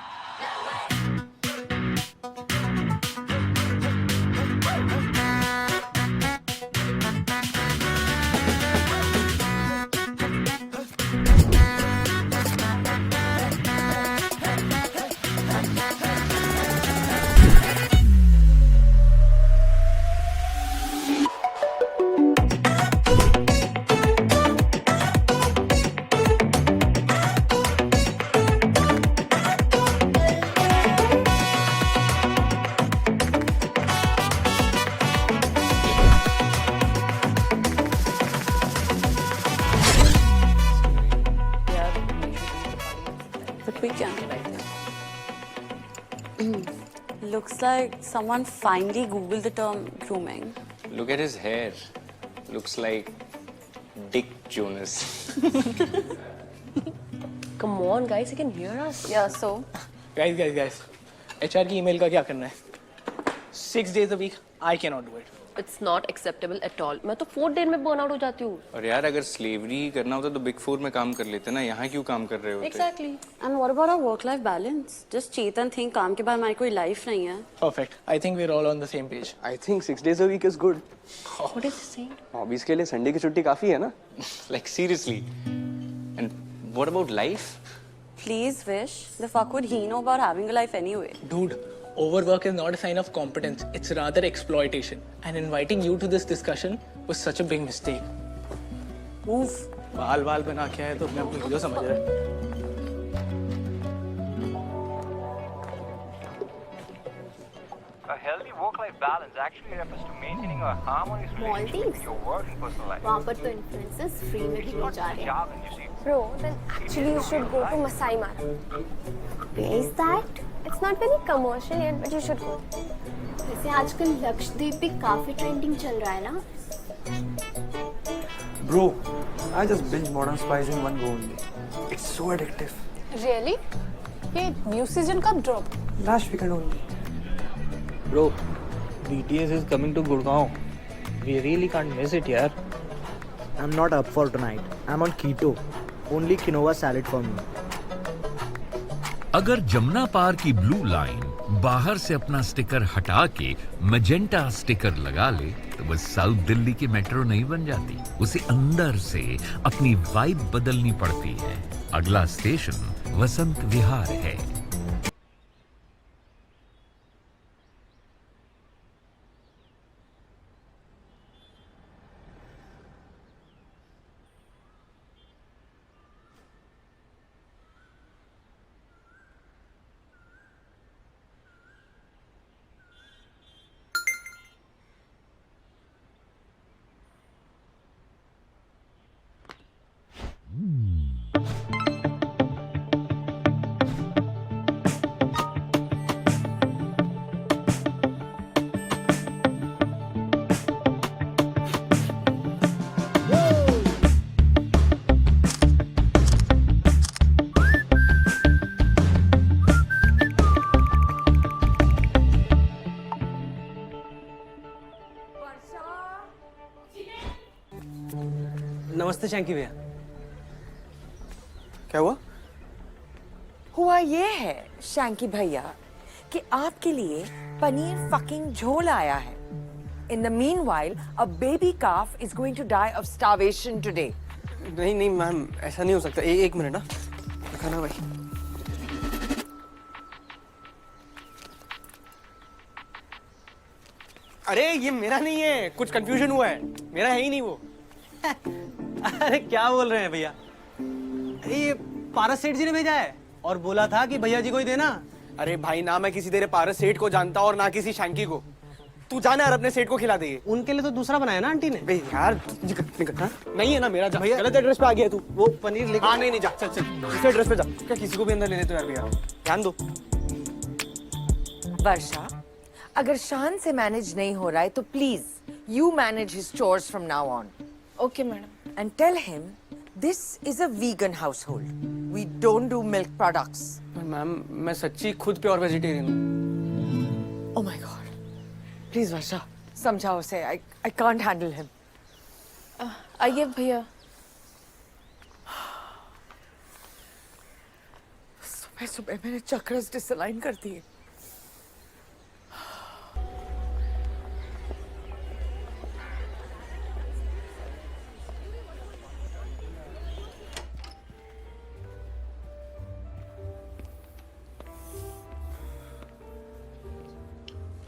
But we can. Looks like someone finally Googled the term grooming. Look at his hair. Looks like Dick Jonas. Come on, guys, you can hear us. Yeah, so Guys. HR की email का क्या करना है? 6 days a week, I cannot do it. It's not acceptable at all. मैं तो 4 day में burn out हो जाती हूँ. और यार अगर स्लेवरी ही करना होता तो बिग 4 में काम कर लेते ना, यहाँ क्यों काम कर रहे होते? exactly. And what about our work-life balance? Just cheat and think काम के बाद हमारी कोई life नहीं है. Perfect. I think we're all on the same page. I think 6 days a week is good. What is he saying? Hobbies के लिए Sunday की छुट्टी काफी है ना? Like seriously. And what about life? Please wish. The fuck would he know about having a life anyway? Dude, overwork is not a sign of competence. It's rather exploitation. And inviting you to this discussion was such a big mistake. Move. बाल बना के आए तो अपने आप को hero समझ रहे हैं। A healthy work-life balance actually refers to maintaining a harmonious relationship with your work and personal life. वहाँ पर तो influencers free में भी मिल जा रहे हैं. Jargon, you see. Bro, then actually you should go to Masai Mara. Where is that? It's not very commercial yet, but you should go. वैसे आजकल लक्षद्वीप भी काफी ट्रेंडिंग चल रहा है ना? Bro, I just binge Modern Spies in one go only. It's so addictive. Really? ये new season कब drop? Last weekend only. Bro, BTS is coming to Gurgaon. We really can't miss it, yaar. I'm not up for tonight. I'm on keto. Only quinoa salad for me. अगर जमुना पार की blue line बाहर से अपना sticker हटा के magenta sticker लगा ले तो तो बस साउथ दिल्ली की मेट्रो नहीं बन जाती, उसे अंदर से अपनी वाइब बदलनी पड़ती है। अगला स्टेशन वसंत विहार है। नमस्ते शैंकी भैया। क्या हुआ? हुआ ये है शैंकी भैया कि आपके लिए पनीर फकिंग झोल आया है। In the meanwhile, a baby calf is going to die of starvation today. नहीं नहीं मैम, ऐसा नहीं हो सकता। एक मिनट ना, खाना भाई। अरे ये मेरा नहीं है, कुछ कंफ्यूजन हुआ है, मेरा है ही नहीं वो। अरे क्या बोल रहे हैं भैया? अरे ये पारस सेठ जी ने भेजा है और बोला था कि भैया जी को ही देना। अरे भाई, ना मैं किसी तेरे पारस सेठ को जानता और ना किसी शैंकी को। तू जाना यार, अपने सेठ को खिला दे। उनके लिए तो दूसरा बनाया ना आंटी ने। बे यार निकल, नहीं है ना मेरा। जा भैया, गलत एड्रेस पे आ गया तू। वो पनीर लेके। हाँ नहीं जा, चल चल दूसरे एड्रेस पे जा। क्या किसी को भी अंदर लेने तो यार भैया, ध्यान दो। वर्षा, अगर शान से मैनेज नहीं हो रहा है तो please you manage his chores from now on. Okay madam. And tell him this is a vegan household. We don't do milk products. Ma'am, मैं सच्ची खुद प्योर वेजिटेरियन हूँ। Oh my God. Please वर्षा, समझाओ उसे। I can't handle him. आइए भैया। सुबह सुबह मैंने चक्रस डिसलाइन कर दिए।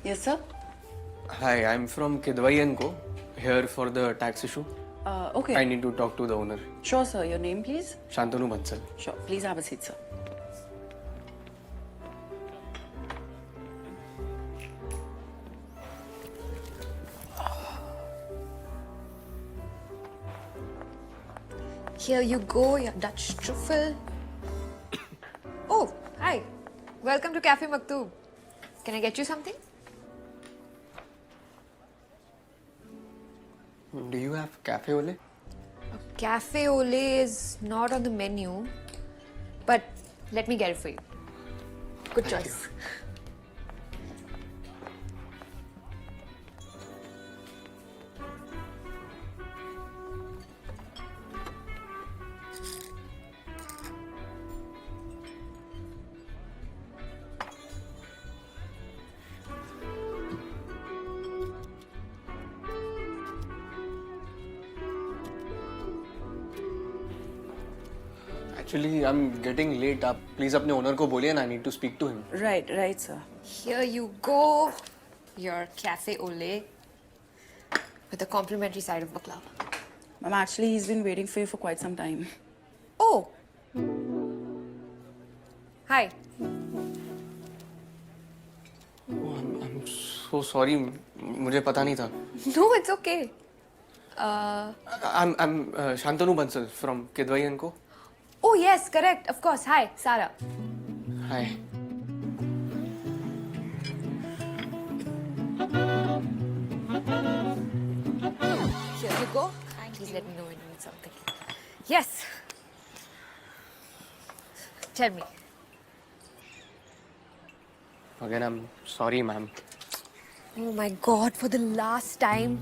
Yes, sir. Hi, I'm from Kidwai & Co. Here for the tax issue. Okay. I need to talk to the owner. Sure, sir. Your name, please? Shantanu Bansal. Sure. Please have a seat, sir. Here you go, your Dutch truffle. Oh, hi. Welcome to Cafe Maktoub. Can I get you something? Do you have cafe ole? Cafe au lait is not on the menu, but let me get it for you. Good choice. Actually, I'm getting late. आप please अपने owner को बोलिए ना, I need to speak to him. Right, sir. Here you go, your cafe au lait with a complimentary side of baklava. Ma'am, actually, he's been waiting for you for quite some time. Oh. Hi. Oh, I'm so sorry. मुझे पता नहीं था. No, it's okay. I'm Shantanu Bansal from Kidwai & Co. Oh, yes, correct. Of course. Hi, Sarah. Hi. Here you go. Please let me know when you need something. Yes. Tell me. Again, I'm sorry, ma'am. Oh my God, for the last time.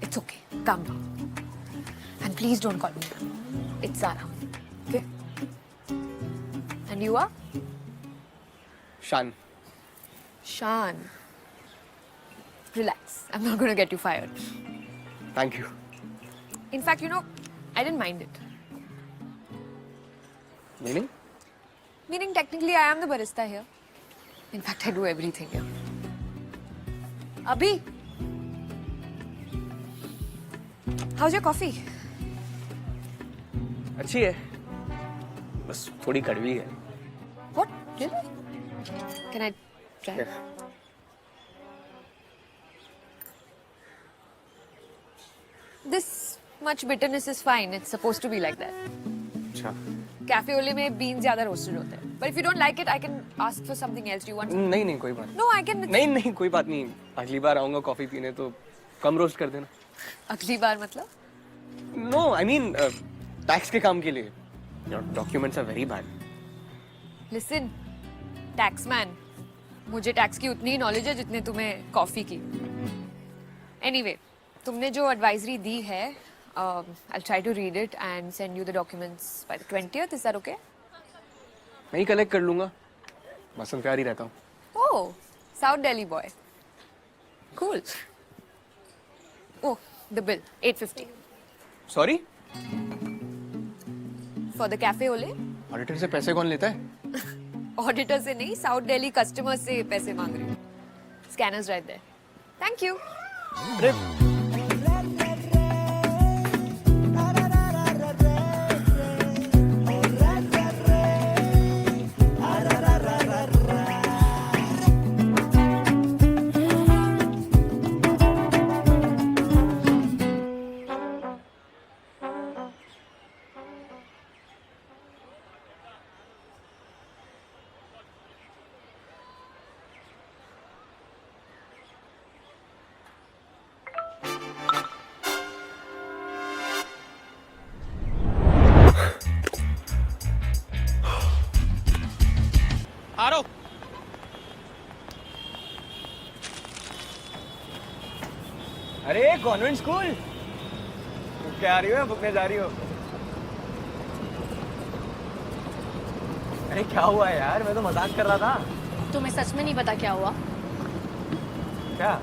It's okay. Calm down. And please don't call me ma'am. It's Sarah. Okay? And you are? Shan. Shan. Relax. I'm not going to get you fired. Thank you. In fact, you know, I didn't mind it. Meaning? Meaning, technically, I am the barista here. In fact, I do everything here. Abhi, how's your coffee? अच्छी है. बस थोड़ी कड़वी है. What? Really? Can I try? Yeah. This much bitterness is fine. It's supposed to be like that. अच्छा. Cafe ole में beans ज़्यादा roasted होते हैं. But if you don't like it, I can ask for something else. Do you want? नहीं नहीं कोई बात. No, I can. नहीं कोई बात नहीं. अगली बार आऊँगा कॉफी पीने तो कम रोस्ट कर देना. अगली बार मतलब? No, I mean टैक्स के काम के लिए. Your documents are very bad. Listen, taxman. मुझे टैक्स की उतनी नॉलेज है जितने तुम्हें कॉफी की. Anyway, तुमने जो एडवाइजरी दी है, I'll try to read it and send you the documents by the 20th. Is that okay? मैं ही कलेक्ट कर लूँगा. मसम प्यार ही रहता हूँ. Oh, South Delhi boy. Cool. Oh, the bill, 850 Sorry? for the cafe ole. Auditor से पैसे कौन लेता है? ऑडिटर से नहीं, साउथ दिल्ली कस्टमर से पैसे मांग रही हूँ. Scanners right there. Thank you. अरे आ रहा हूँ. अरे कॉन्वेंट स्कूल. बुक के आ रही हो या बुकने जा रही हो? अरे क्या हुआ यार, मैं तो मजाक कर रहा था. तुम्हें सच में नहीं पता क्या हुआ? क्या?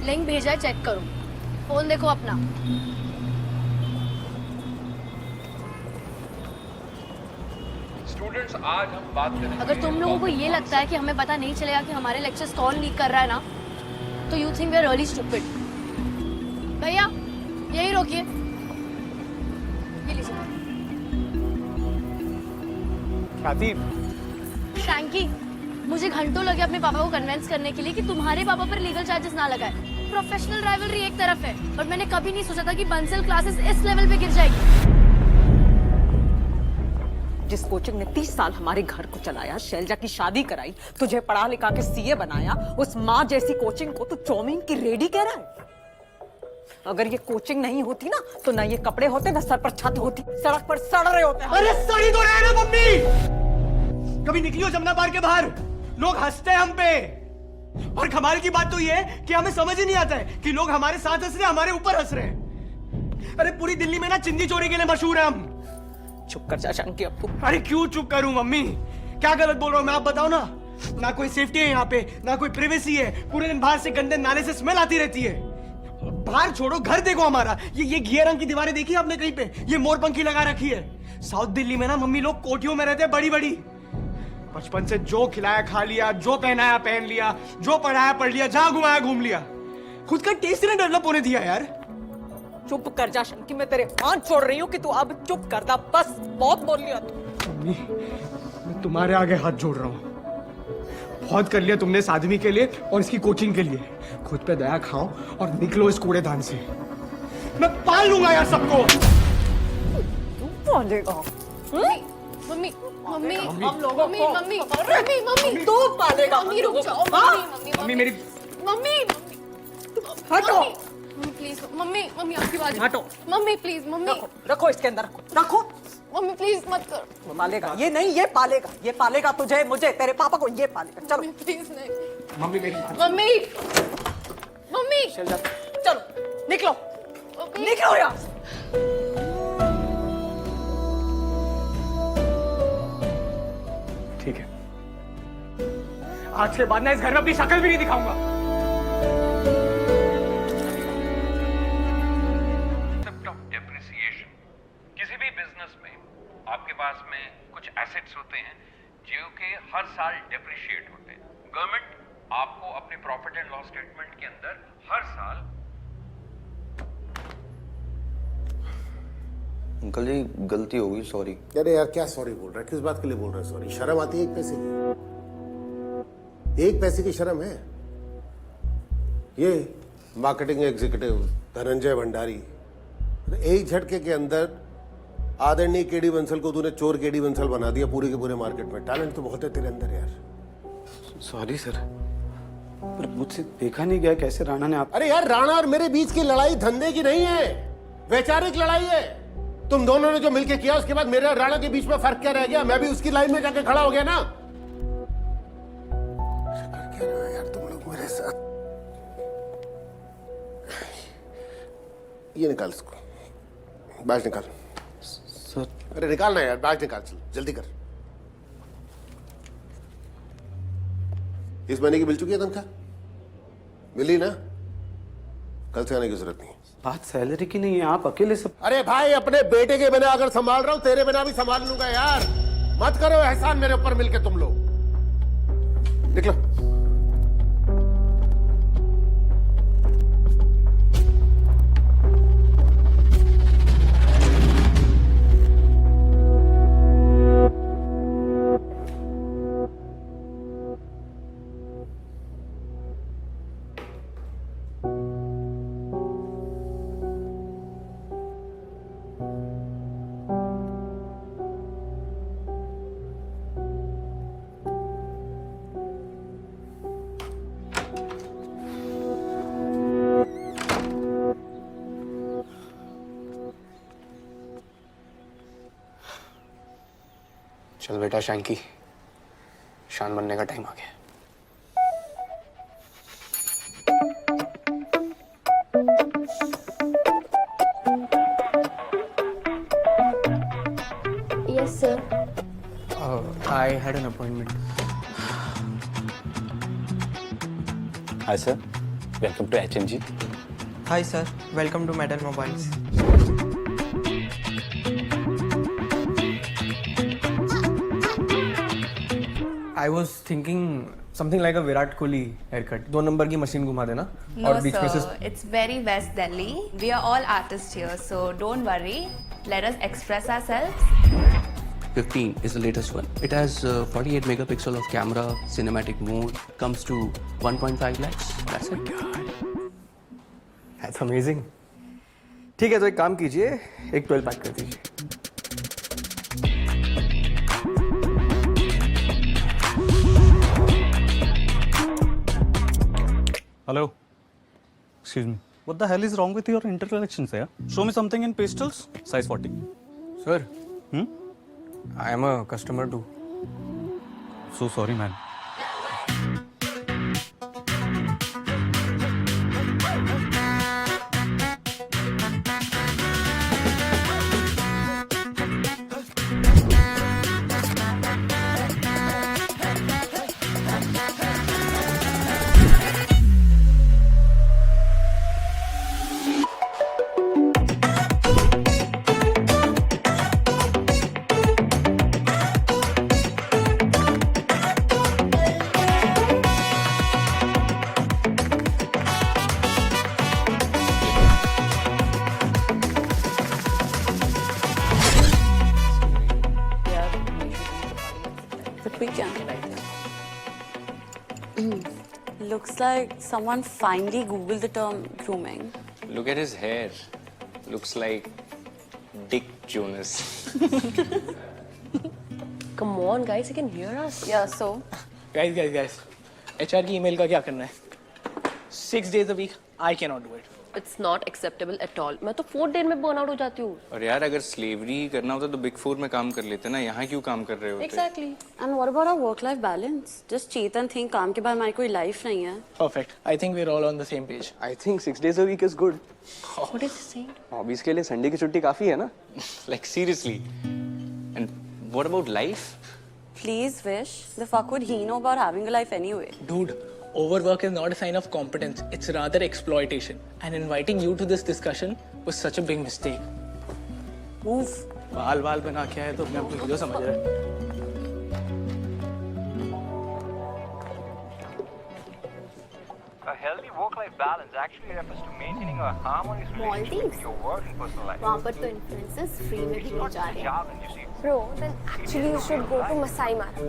लिंक भेजा है, चेक करो. फोन देखो अपना. स्टूडेंट्स, आज हम बात करेंगे. अगर तुम लोगों को ये लगता है कि हमें पता नहीं चलेगा कि हमारे लेक्चर्स कौन लीक कर रहा है ना, तो you think we are really stupid. भैया यही रोकिए. ये लीजिए. ख्याति, शैंकी, मुझे घंटों लगे अपने पापा को कन्विंस करने के लिए कि तुम्हारे पापा पर लीगल चार्जेस ना लगाए. प्रोफेशनल राइवलरी एक तरफ है, पर मैंने कभी नहीं सोचा था कि बंसल क्लासेस इस लेवल पे गिर जाएगी. जिस कोचिंग ने 30 साल हमारे घर को चलाया, शैलजा की शादी कराई, तुझे पढ़ा लिखा के सीए बनाया, उस माँ जैसी कोचिंग को तू चौमीन की रेडी कह रहा है? अगर ये कोचिंग नहीं होती ना, तो ना ये कपड़े होते, ना सर पर छत होती, सड़क पर सड़ रहे होते. अरे सड़ी तो रहे ना मम्मी. कभी निकली हो जमुना पार के बाहर, लोग हंसते हैं हम पे. और कमाल की बात तो ये है कि हमें समझ ही नहीं आता है कि लोग हमारे साथ हंस रहे हैं, हमारे ऊपर हंस रहे हैं. अरे पूरी दिल्ली में ना चिंदी चोरी के लिए मशहूर है हम. चुप कर जा शंकी अप्पू. अरे क्यों चुप करूं मम्मी? क्या गलत बोल रहा हूं मैं, आप बताओ ना. ना कोई सेफ्टी है यहाँ पे, ना कोई प्रिवेसी है. पूरे दिन बाहर से गंदे नाले से स्मेल आती रहती है. बाहर छोड़ो, घर देखो हमारा. ये घिया रंग की दीवारें देखी आपने कहीं पे? ये मोरपंखी लगा रखी है. साउथ दिल्ली में ना मम्मी लोग कोठियों में रहते हैं, बड़ी बड़ी. बचपन से जो खिलाया खा लिया, जो पहनाया पहन लिया, जो पढ़ाया पढ़ लिया, जहां घुमाया घूम लिया. खुद का टेस्ट ने डेवलप होने दिया यार. चुप कर जा शंकी, मैं तेरे हाथ छोड़ रही हूँ कि तू अब चुप कर दा. बस बहुत बोल लिया तू. मम्मी, मैं तुम्हारे आगे हाथ जोड़ रहा हूँ. बहुत कर लिया तुमने इस आदमी के लिए और इसकी कोचिंग के लिए. खुद पे दया खाओ और निकलो इस कूड़ेदान से. मैं पाल लूंगा यार सबको. तू पालेगा? मम्मी मम्मी हम लोगों मम्मी को मम्मी मम्मी मम्मी तू पालेगा? मम्मी रुक जाओ. हाँ? मम्मी मेरी मम्मी हटो. प्लीज मम्मी मम्मी आपकी बात. हटो. Mummy please mummy. रखो इसके अंदर, रखो. मम्मी प्लीज मत कर. वो पालेगा. ये नहीं, ये पालेगा. ये पालेगा तुझे, मुझे, तेरे पापा को. ये पालेगा. चलो प्लीज नहीं. मम्मी मेरी मम्मी मम्मी चलो निकलो, निकलो यहाँ से. ठीक है. आज के बाद ना इस घर में अपनी शक्ल भी नहीं दिखाऊंगा। Concept of depreciation. किसी भी बिजनेस में आपके पास में कुछ एसेट्स होते हैं जो कि हर साल डेप्रिशिएट होते हैं। गवर्नमेंट आपको अपने प्रॉफिट एंड लॉस स्टेटमेंट के अंदर हर साल अंकल जी गलती हो गई, सॉरी। अरे यार क्या सॉरी बोल रहा है, किस बात के लिए बोल रहा है सॉरी? शर्म आती है एक पैसे की? एक पैसे की शर्म है? ये मार्केटिंग एग्जीक्यूटिव धनंजय भंडारी, एक झटके के अंदर आदरणीय केडी बंसल को तूने चोर केडी बंसल बना दिया पूरे के पूरे मार्केट में। टैलेंट तो बहुत है तेरे अंदर यार। सॉरी सर, पर मुझसे देखा नहीं गया कैसे राणा ने आप। अरे यार राणा और मेरे बीच की लड़ाई धंधे की नहीं है, वैचारिक लड़ाई है। तुम दोनों ने जो मिलके किया उसके बाद मेरे और राणा के बीच में फर्क क्या रह गया? मैं भी उसकी लाइन में जाके खड़ा हो गया ना। कर क्या रहे हो यार तुम लोग मेरे साथ? ये निकाल इसको, बैग निकाल। सर अरे निकाल ना यार, बैग निकाल, चल जल्दी कर। इस महीने की मिल चुकी है तनख्वाह? मिली ना? कल से आने की जरूरत नहीं। बात सैलरी की नहीं है, आप अकेले सब। अरे भाई अपने बेटे के बिना अगर संभाल रहा हूं, तेरे बिना भी संभाल लूंगा यार। मत करो एहसान मेरे ऊपर मिलके तुम लोग। निकलो। चल बेटा शैंकी, शान बनने का टाइम आ गया। Yes, sir. I had an appointment. Hi sir, welcome to HMG. Hi, sir. Welcome to Metal Mobiles. I was thinking something like a Virat Kohli haircut. 2 number की मशीन घुमा देना No, sir. It's very West Delhi. We are all artists here, so don't worry. Let us express ourselves. 15 is the latest one. It has 48 megapixel of camera, cinematic mode, comes to 1.5 lakhs. That's it. That's amazing. ठीक है, तो एक काम कीजिए, एक 12 pack कर दीजिए। Hello. Excuse me. What the hell is wrong with your intercollections, yeah? Show me something in pastels, size 40. Sir, Hmm? I am a customer too. So sorry, man. But we can. Looks like someone finally Googled the term grooming. Look at his hair. Looks like Dick Jonas. Come on, guys, you can hear us. Yeah, so? Guys. HR की email का क्या करना है? 6 days a week, I cannot do it. It's not acceptable at all. मैं तो 4 day में burn out हो जाती हूँ. और यार अगर स्लेवरी करना होता तो बिग 4 में काम कर लेते ना, यहाँ क्यों काम कर रहे होते? Exactly. And what about our work-life balance? Just cheat and think काम के बाद हमारी कोई life नहीं है. Perfect. I think we're all on the same page. I think 6 days a week is good. What is he saying? Hobbies के लिए Sunday की छुट्टी काफी है ना? Like seriously. And what about life? Please, Vish. The fuck would he know about having a life anyway? Dude, overwork is not a sign of competence. It's rather exploitation. And inviting you to this discussion was such a big mistake. Move. बाल बना के आए तो अपने आप को hero समझ रहे हैं। A healthy work-life balance actually refers to maintaining a harmonious relationship with your work and personal life. वहाँ पर तो इन्फ्लुएंसर्स फ्री में भी मिल जा रहे हैं। Challenge, you see. Bro, then actually you should go to Masai Mara.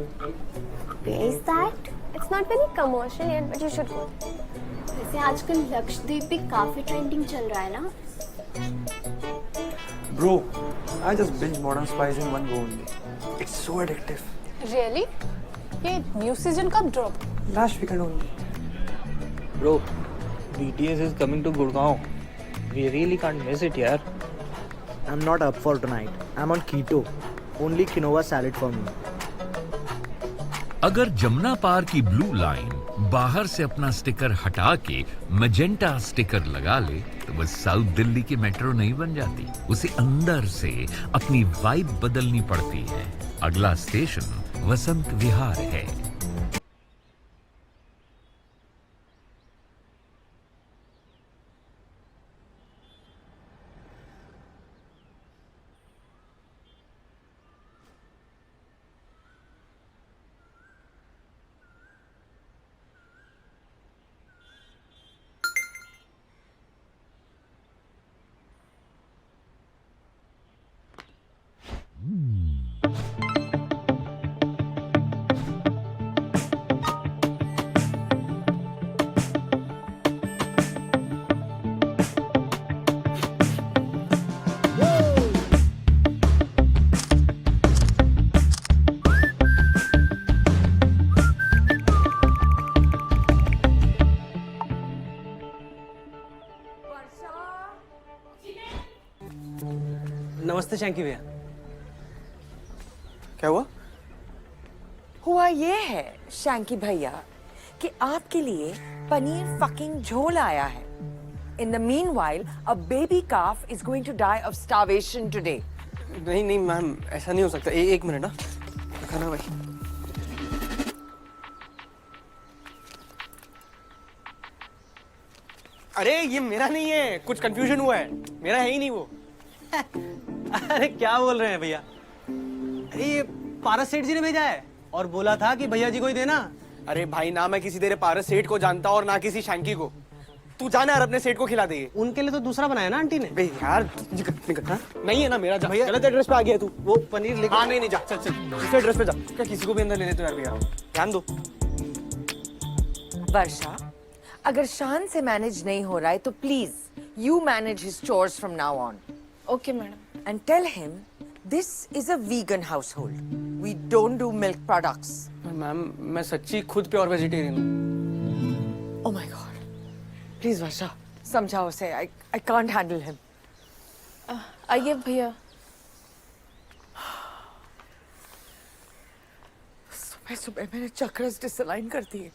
Where is that? It's not very commercial yet, but you should go. वैसे आजकल लक्षद्वीप भी काफी ट्रेंडिंग चल रहा है ना? Bro, I just binge Modern Spies in one go only. It's so addictive. Really? ये new season कब drop? Last weekend only. Bro, BTS is coming to Gurgaon. We really can't miss it, yaar. I'm not up for tonight. I'm on keto. Only quinoa salad for me. अगर जमुना पार की blue line बाहर से अपना sticker हटा के magenta sticker लगा ले तो बस साउथ दिल्ली की मेट्रो नहीं बन जाती, उसे अंदर से अपनी वाइब बदलनी पड़ती है। अगला स्टेशन वसंत विहार है। नमस्ते शैंकी भैया। क्या हुआ? हुआ ये है शैंकी भैया कि आपके लिए पनीर फकिंग झोल आया है। In the meanwhile, a baby calf is going to die of starvation today. नहीं मैम, ऐसा नहीं हो सकता। एक मिनट ना, खाना भाई। अरे ये मेरा नहीं है, कुछ कंफ्यूजन हुआ है, मेरा है ही नहीं वो। अरे क्या बोल रहे हैं भैया? अरे ये पारस सेठ जी ने भेजा है और बोला था कि भैया जी को ही देना। अरे भाई, ना मैं किसी तेरे पारस सेठ को जानता और ना किसी शैंकी को। तू जाना यार, अपने सेठ को खिला दे। उनके लिए तो दूसरा बनाया ना आंटी ने। बे यार नहीं है ना मेरा। भैया गलत एड्रेस पे आ गया तू। वो पनीर लेकर। हाँ नहीं जा, चल दूसरे एड्रेस पे जा। क्या किसी को भी अंदर लेने तो यार भैया, ध्यान दो। वर्षा, अगर शान से मैनेज नहीं हो रहा है तो please you manage his chores from now on. Okay madam. And tell him this is a vegan household. We don't do milk products. Ma'am, मैं सच्ची खुद प्योर वेजिटेरियन हूँ। Oh my God. Please वर्षा, समझाओ उसे। I can't handle him. आइए भैया। सुबह सुबह मैंने चक्रस डिसअलाइन कर दिए।